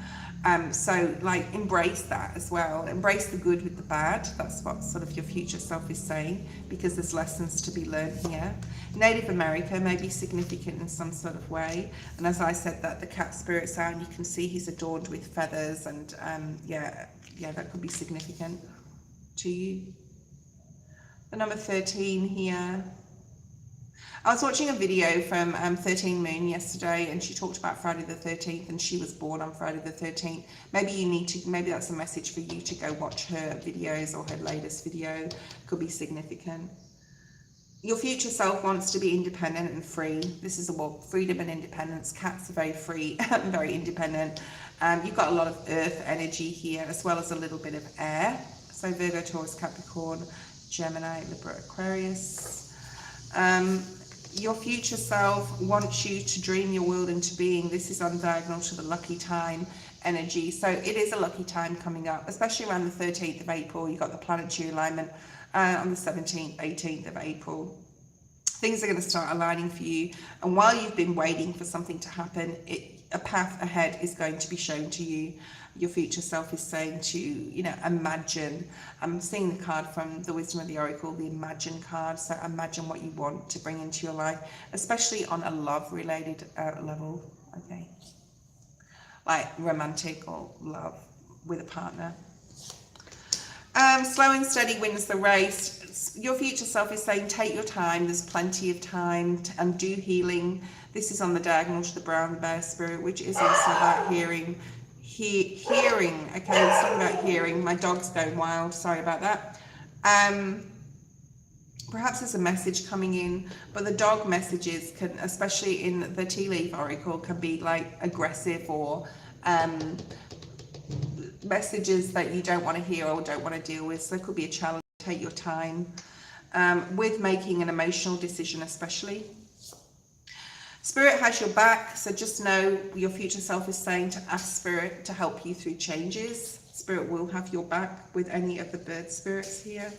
So like embrace that as well. Embrace the good with the bad. That's what sort of your future self is saying, because there's lessons to be learned here. Native America may be significant in some sort of way. And as I said, that the cat spirit sound, you can see he's adorned with feathers, and yeah, that could be significant to you. The number 13 here. I was watching a video from 13 Moon yesterday, and she talked about Friday the 13th, and she was born on Friday the 13th. Maybe that's a message for you to go watch her videos, or her latest video. Could be significant. Your future self wants to be independent and free. This is about freedom and independence. Cats are very free and very independent. You've got a lot of earth energy here, as well as a little bit of air. So Virgo, Taurus, Capricorn, Gemini, Libra, Aquarius. Your future self wants you to dream your world into being. This is on diagonal to the lucky time energy. So it is a lucky time coming up, especially around the 13th of April. You've got the planetary alignment on the 17th, 18th of April. Things are going to start aligning for you. And while you've been waiting for something to happen, a path ahead is going to be shown to you. Your future self is saying to, you know, imagine. I'm seeing the card from the Wisdom of the Oracle, the Imagine card. So imagine what you want to bring into your life, especially on a love-related level, okay? Like romantic or love with a partner. Slow and steady wins the race. Your future self is saying, take your time. There's plenty of time and do healing. This is on the diagonal to the brown bear spirit, which is also about hearing. Hearing, okay, it's talking about hearing. My dog's going wild, sorry about that. Perhaps there's a message coming in, but the dog messages can, especially in the tea leaf oracle, can be like aggressive, or messages that you don't want to hear or don't want to deal with. So there could be a challenge. Take your time with making an emotional decision, especially. Spirit has your back, so just know your future self is saying to ask Spirit to help you through changes. Spirit will have your back with any of the bird spirits here.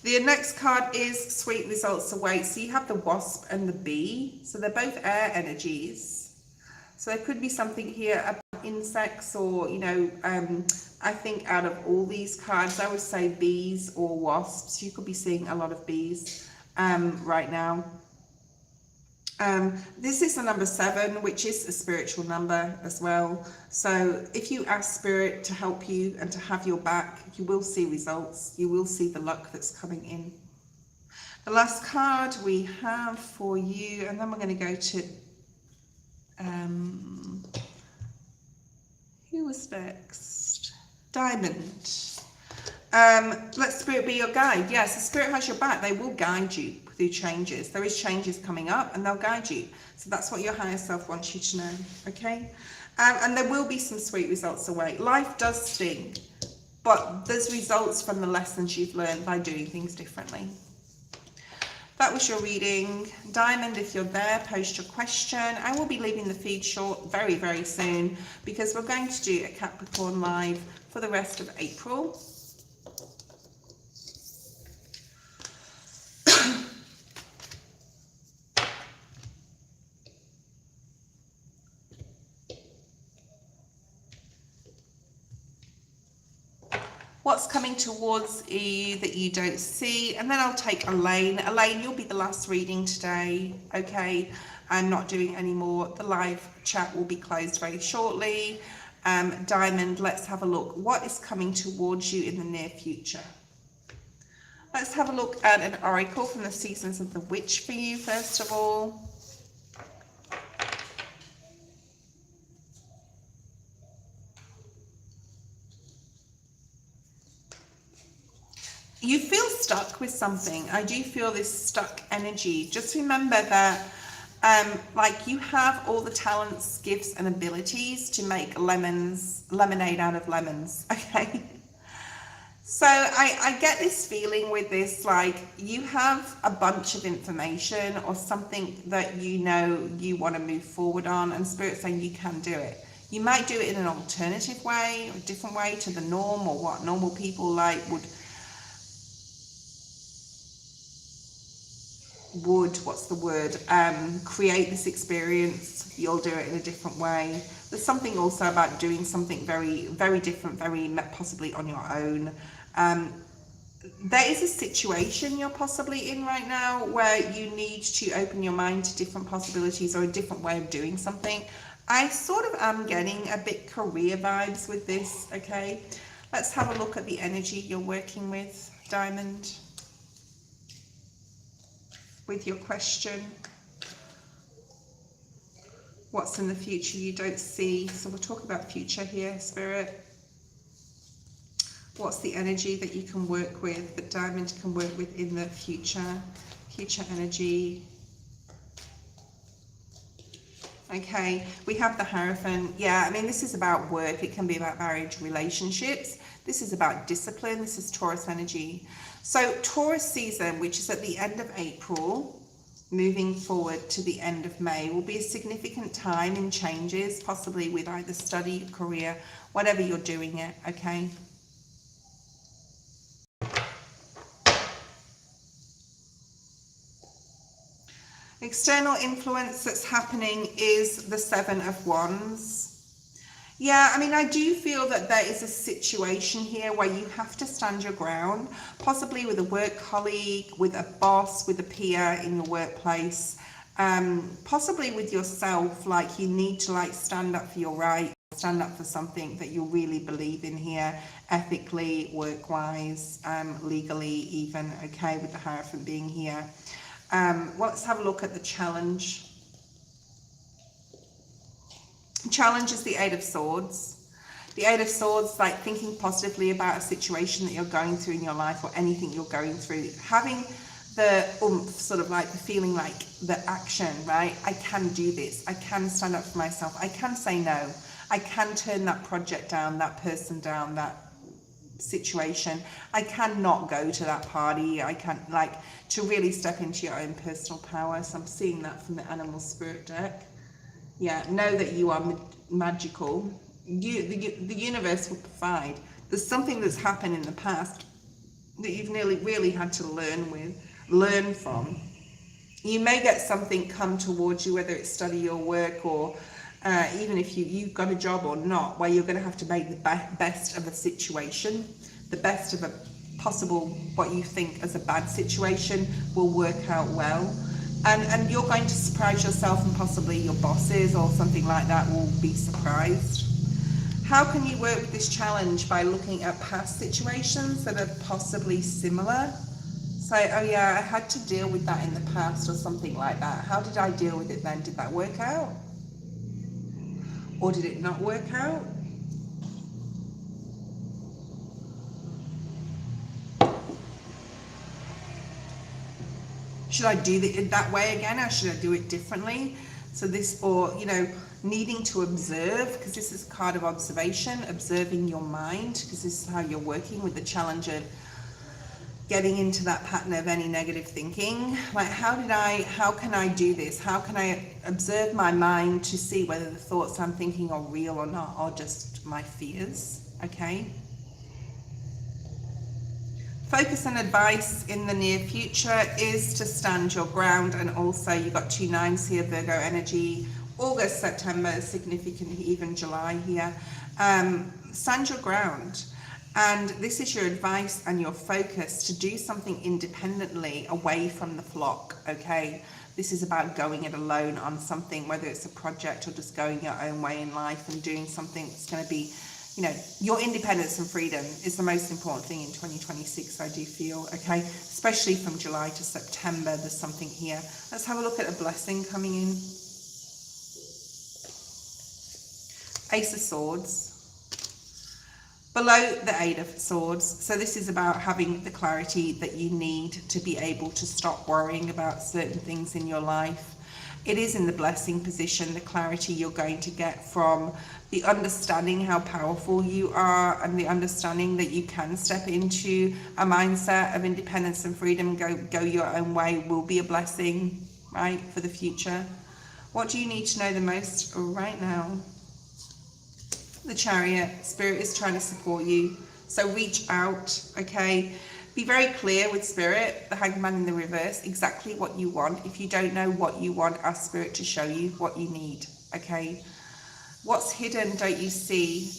The next card is sweet results await. So you have the wasp and the bee. So they're both air energies. So there could be something here about insects, or, you know, I think out of all these cards, I would say bees or wasps. You could be seeing a lot of bees right now. This is the number 7, which is a spiritual number as well. So if you ask Spirit to help you and to have your back, you will see results. You will see the luck that's coming in. The last card we have for you, and then we're going to go to Who was next? Diamond. Let Spirit be your guide. Yes, the Spirit has your back. They will guide you through changes. There is changes coming up and they'll guide you. So that's what your higher self wants you to know, okay? And there will be some sweet results away. Life does sting, but there's results from the lessons you've learned by doing things differently. That was your reading. Diamond, if you're there, post your question. I will be leaving the feed short very, very soon because we're going to do a Capricorn live for the rest of April. What's coming towards you that you don't see? And then I'll take Elaine. Elaine, you'll be the last reading today, okay? I'm not doing any more. The live chat will be closed very shortly. Diamond, let's have a look. What is coming towards you in the near future? Let's have a look at an oracle from the Seasons of the Witch for you, first of all. You feel stuck with something. I do feel this stuck energy. Just remember that like you have all the talents, gifts and abilities to make lemonade out of lemons, okay? So I get this feeling with this, like you have a bunch of information or something that you know you want to move forward on, and Spirit's saying you can do it. You might do it in an alternative way, or a different way to the norm, or what normal people like would what's the word, create this experience. You'll do it in a different way. There's something also about doing something very, very different, very possibly on your own. There is a situation you're possibly in right now where you need to open your mind to different possibilities or a different way of doing something. I sort of am getting a bit career vibes with this, okay? Let's have a look at the energy you're working with, Diamond, with your question. What's in the future you don't see? So we'll talk about future here, Spirit. What's the energy that you can work with, that Diamond can work with in the future? Future energy. Okay, we have the Hierophant. Yeah, I mean, this is about work. It can be about marriage, relationships. This is about discipline. This is Taurus energy. So Taurus season, which is at the end of April, moving forward to the end of May, will be a significant time in changes, possibly with either study, career, whatever you're doing it, okay? External influence that's happening is the Seven of Wands. Yeah, I mean, I do feel that there is a situation here where you have to stand your ground, possibly with a work colleague, with a boss, with a peer in your workplace, possibly with yourself. Like you need to like stand up for your right, stand up for something that you really believe in here, ethically, work-wise, legally even, okay, with the Hierophant being here. Let's have a look at the challenge. Challenge is the Eight of Swords. The Eight of Swords, like thinking positively about a situation that you're going through in your life or anything you're going through. Having the oomph, sort of like the feeling like the action, right? I can do this. I can stand up for myself. I can say no. I can turn that project down, that person down, that situation. I cannot go to that party. I can like to really step into your own personal power. So I'm seeing that from the Animal Spirit deck. Yeah, know that you are magical. The universe will provide. There's something that's happened in the past that you've really had to learn from. You may get something come towards you, whether it's study or work, or even if you've got a job or not, where you're going to have to make the best of a situation, the best of a possible, what you think as a bad situation will work out well. And you're going to surprise yourself, and possibly your bosses or something like that will be surprised. How can you work with this challenge? By looking at past situations that are possibly similar. So, oh yeah, I had to deal with that in the past or something like that. How did I deal with it then? Did that work out? Or did it not work out? should I do it that way again, or should I do it differently? So this, or, you know, needing to observe, because this is a card of observation, observing your mind, because this is how you're working with the challenge of getting into that pattern of any negative thinking. Like, how can I do this? How can I observe my mind to see whether the thoughts I'm thinking are real or not, or just my fears, okay? Focus and advice in the near future is to stand your ground, and also you've got 2 9s here, Virgo energy, August, September, significant, even July here. Stand your ground. And this is your advice and your focus to do something independently away from the flock, okay? This is about going it alone on something, whether it's a project or just going your own way in life and doing something that's going to be, you know, your independence and freedom is the most important thing in 2026, I do feel, okay? Especially from July to September, there's something here. Let's have a look at a blessing coming in. Ace of Swords. Below the 8 of Swords. So this is about having the clarity that you need to be able to stop worrying about certain things in your life. It is in the blessing position, the clarity you're going to get from the understanding how powerful you are, and the understanding that you can step into a mindset of independence and freedom, go your own way, will be a blessing, right, for the future. What do you need to know the most right now? The Chariot. Spirit is trying to support you, so reach out, okay? Be very clear with Spirit, the Hangman in the reverse, exactly what you want. If you don't know what you want, ask Spirit to show you what you need, okay? What's hidden don't you see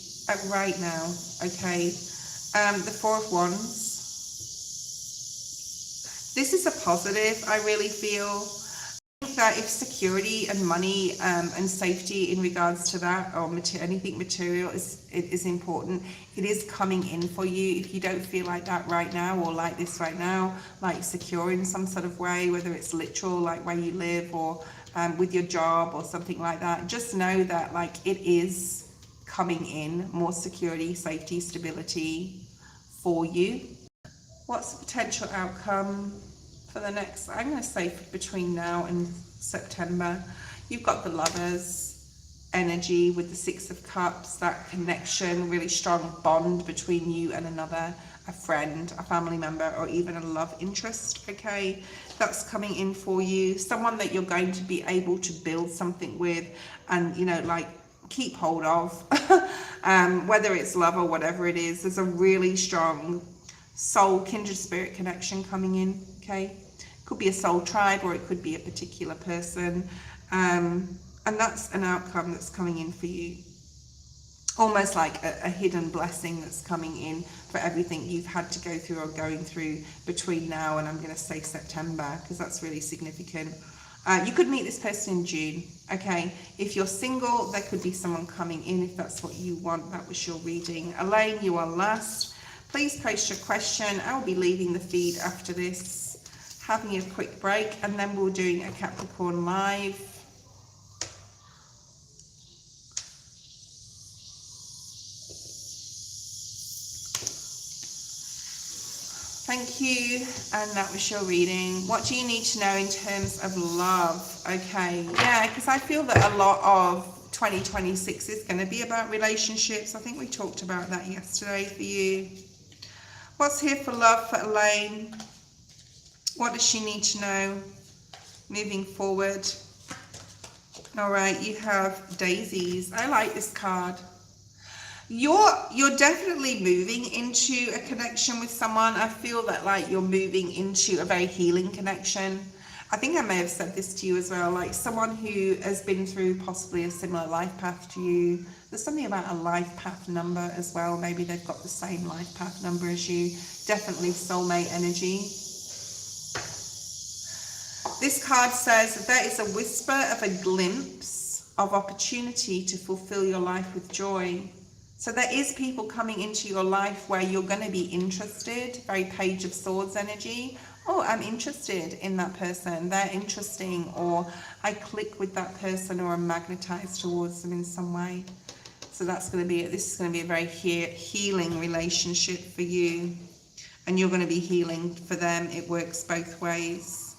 right now, okay? The 4 of Wands. This is a positive, I really feel. That if security and money and safety in regards to that, or anything material is important, it is coming in for you. If you don't feel like that right now, or like this right now, like secure in some sort of way, whether it's literal, like where you live, or with your job or something like that, just know that like it is coming in, more security, safety, stability for you. What's the potential outcome for the next, I'm going to say between now and September? You've got the Lovers energy with the 6 of Cups, that connection, really strong bond between you and another, a friend, a family member, or even a love interest, okay? That's coming in for you. Someone that you're going to be able to build something with and, you know, like keep hold of, whether it's love or whatever it is. There's a really strong soul, kindred spirit connection coming in, okay? Could be a soul tribe, or it could be a particular person, and that's an outcome that's coming in for you, almost like a hidden blessing that's coming in for everything you've had to go through or going through between now and, I'm going to say, September, because that's really significant. You could meet this person in June, okay? If you're single, there could be someone coming in, if that's what you want. That was your reading. Elaine, you are last. Please post your question. I'll be leaving the feed after this, having a quick break, and then we're doing a Capricorn live. Thank you, and that was your reading. What do you need to know in terms of love? Okay, yeah, because I feel that a lot of 2026 is going to be about relationships. I think we talked about that yesterday for you. What's here for love for Elaine? What does she need to know moving forward? All right, you have daisies. I like this card. You're definitely moving into a connection with someone. I feel that like you're moving into a very healing connection. I think I may have said this to you as well, like someone who has been through possibly a similar life path to you. There's something about a life path number as well. Maybe they've got the same life path number as you. Definitely soulmate energy. This card says that there is a whisper of a glimpse of opportunity to fulfill your life with joy. So there is people coming into your life where you're going to be interested, very Page of Swords energy. Oh, I'm interested in that person. They're interesting, or I click with that person, or I'm magnetized towards them in some way. So that's going to be, this is going to be a very healing relationship for you. And you're going to be healing for them. It works both ways.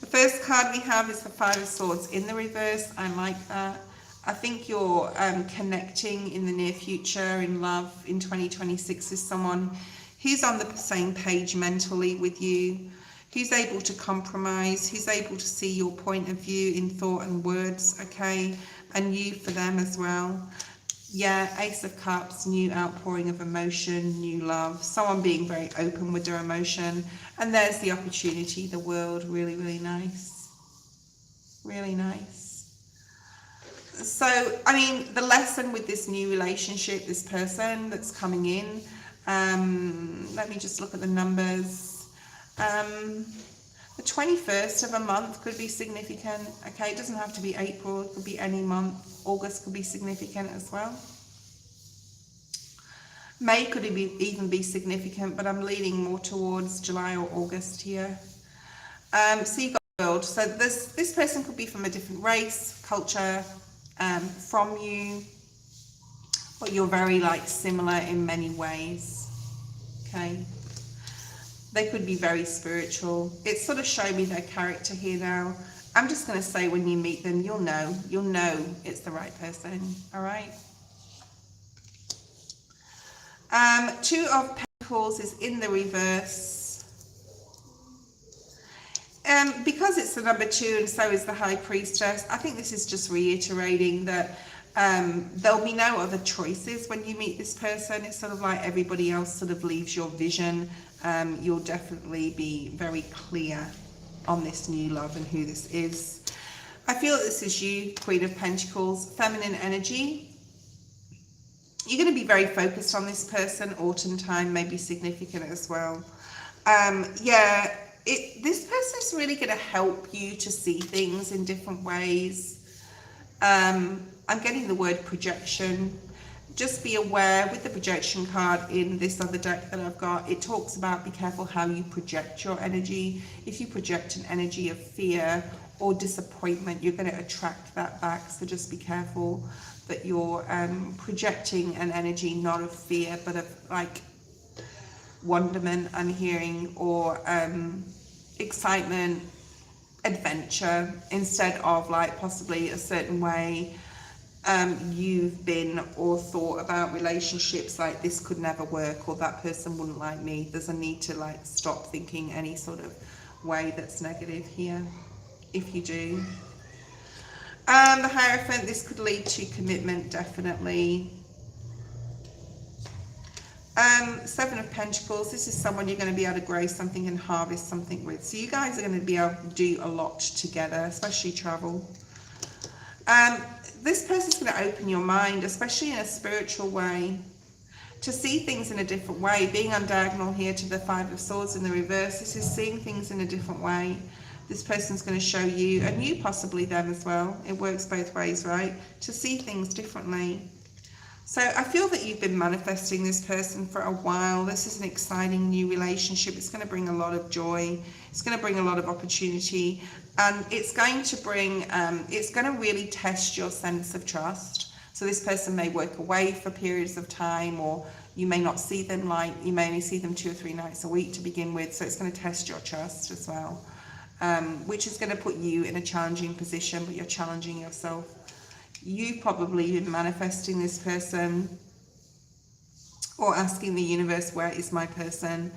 The first card we have is the Five of Swords in the reverse. I like that. I think you're connecting in the near future in love in 2026 with someone who's on the same page mentally with you, who's able to compromise, who's able to see your point of view in thought and words, okay, and you for them as well. Yeah, Ace of Cups, new outpouring of emotion, new love, someone being very open with their emotion, and there's the opportunity, the world, really, really nice, really nice. So, I mean, the lesson with this new relationship, this person that's coming in, let me just look at the numbers. The 21st of a month could be significant, okay? It doesn't have to be April, it could be any month. August could be significant as well. May could even be significant, but I'm leaning more towards July or August here. So you've got the world. So this person could be from a different race, culture, from you, but you're very like similar in many ways, okay? They could be very spiritual. It's sort of showing me their character here now. I'm just going to say when you meet them, you'll know it's the right person, all right? Two of Pentacles is in the reverse. Because it's the number 2 and so is the High Priestess, I think this is just reiterating that there'll be no other choices when you meet this person. It's sort of like everybody else sort of leaves your vision. You'll definitely be very clear on this new love and who this is. I feel this is you, Queen of Pentacles, feminine energy. You're going to be very focused on this person. Autumn time may be significant as well. Yeah. This person is really going to help you to see things in different ways. I'm getting the word projection. Just be aware with the projection card in this other deck that I've got, it talks about be careful how you project your energy. If you project an energy of fear or disappointment, you're going to attract that back. So just be careful that you're projecting an energy not of fear, but of like wonderment, I'm hearing, or excitement, adventure, instead of like possibly a certain way you've been or thought about relationships, like this could never work or that person wouldn't like me. There's a need to like stop thinking any sort of way that's negative here if you do. The Hierophant, this could lead to commitment, definitely. Seven of Pentacles, this is someone you're going to be able to grow something and harvest something with. So you guys are going to be able to do a lot together, especially travel. This person's going to open your mind, especially in a spiritual way, to see things in a different way. Being on diagonal here to the Five of Swords in the reverse, this is seeing things in a different way. This person's going to show you, and you possibly them as well. It works both ways, right? To see things differently. So I feel that you've been manifesting this person for a while. This is an exciting new relationship. It's going to bring a lot of joy. It's going to bring a lot of opportunity. And it's going to bring, it's going to really test your sense of trust. So this person may work away for periods of time, or you may not see them, like you may only see them 2 or 3 nights a week to begin with. So it's going to test your trust as well, which is going to put you in a challenging position, but you're challenging yourself. You've probably been manifesting this person or asking the universe, where is my person?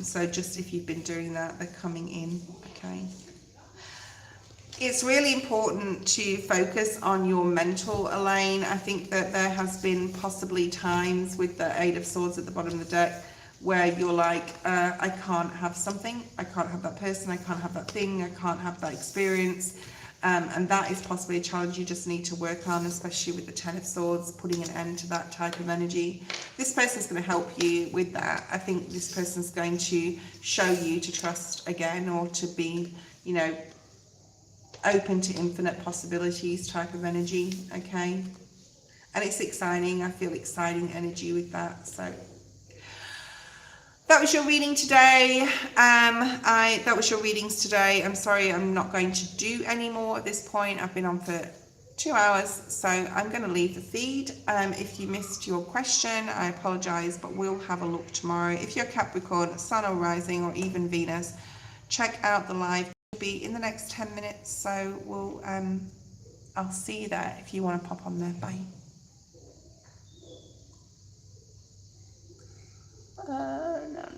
So just if you've been doing that, they're coming in, okay? It's really important to focus on your mental, Elaine. I think that there has been possibly times with the Eight of Swords at the bottom of the deck where you're like, I can't have something, I can't have that person, I can't have that thing, I can't have that experience. And that is possibly a challenge you just need to work on, especially with the Ten of Swords, putting an end to that type of energy. This person's going to help you with that. I think this person's going to show you to trust again, or to be, you know, open to infinite possibilities type of energy, okay? And it's exciting. I feel exciting energy with that. So that was your reading today. That was your readings today. I'm sorry, I'm not going to do any more at this point. I've been on for 2 hours, so I'm going to leave the feed. If you missed your question, I apologize, but we'll have a look tomorrow. If you're Capricorn, Sun or Rising, or even Venus, check out the live be in the next 10 minutes, so we'll I'll see you there if you want to pop on there. Bye.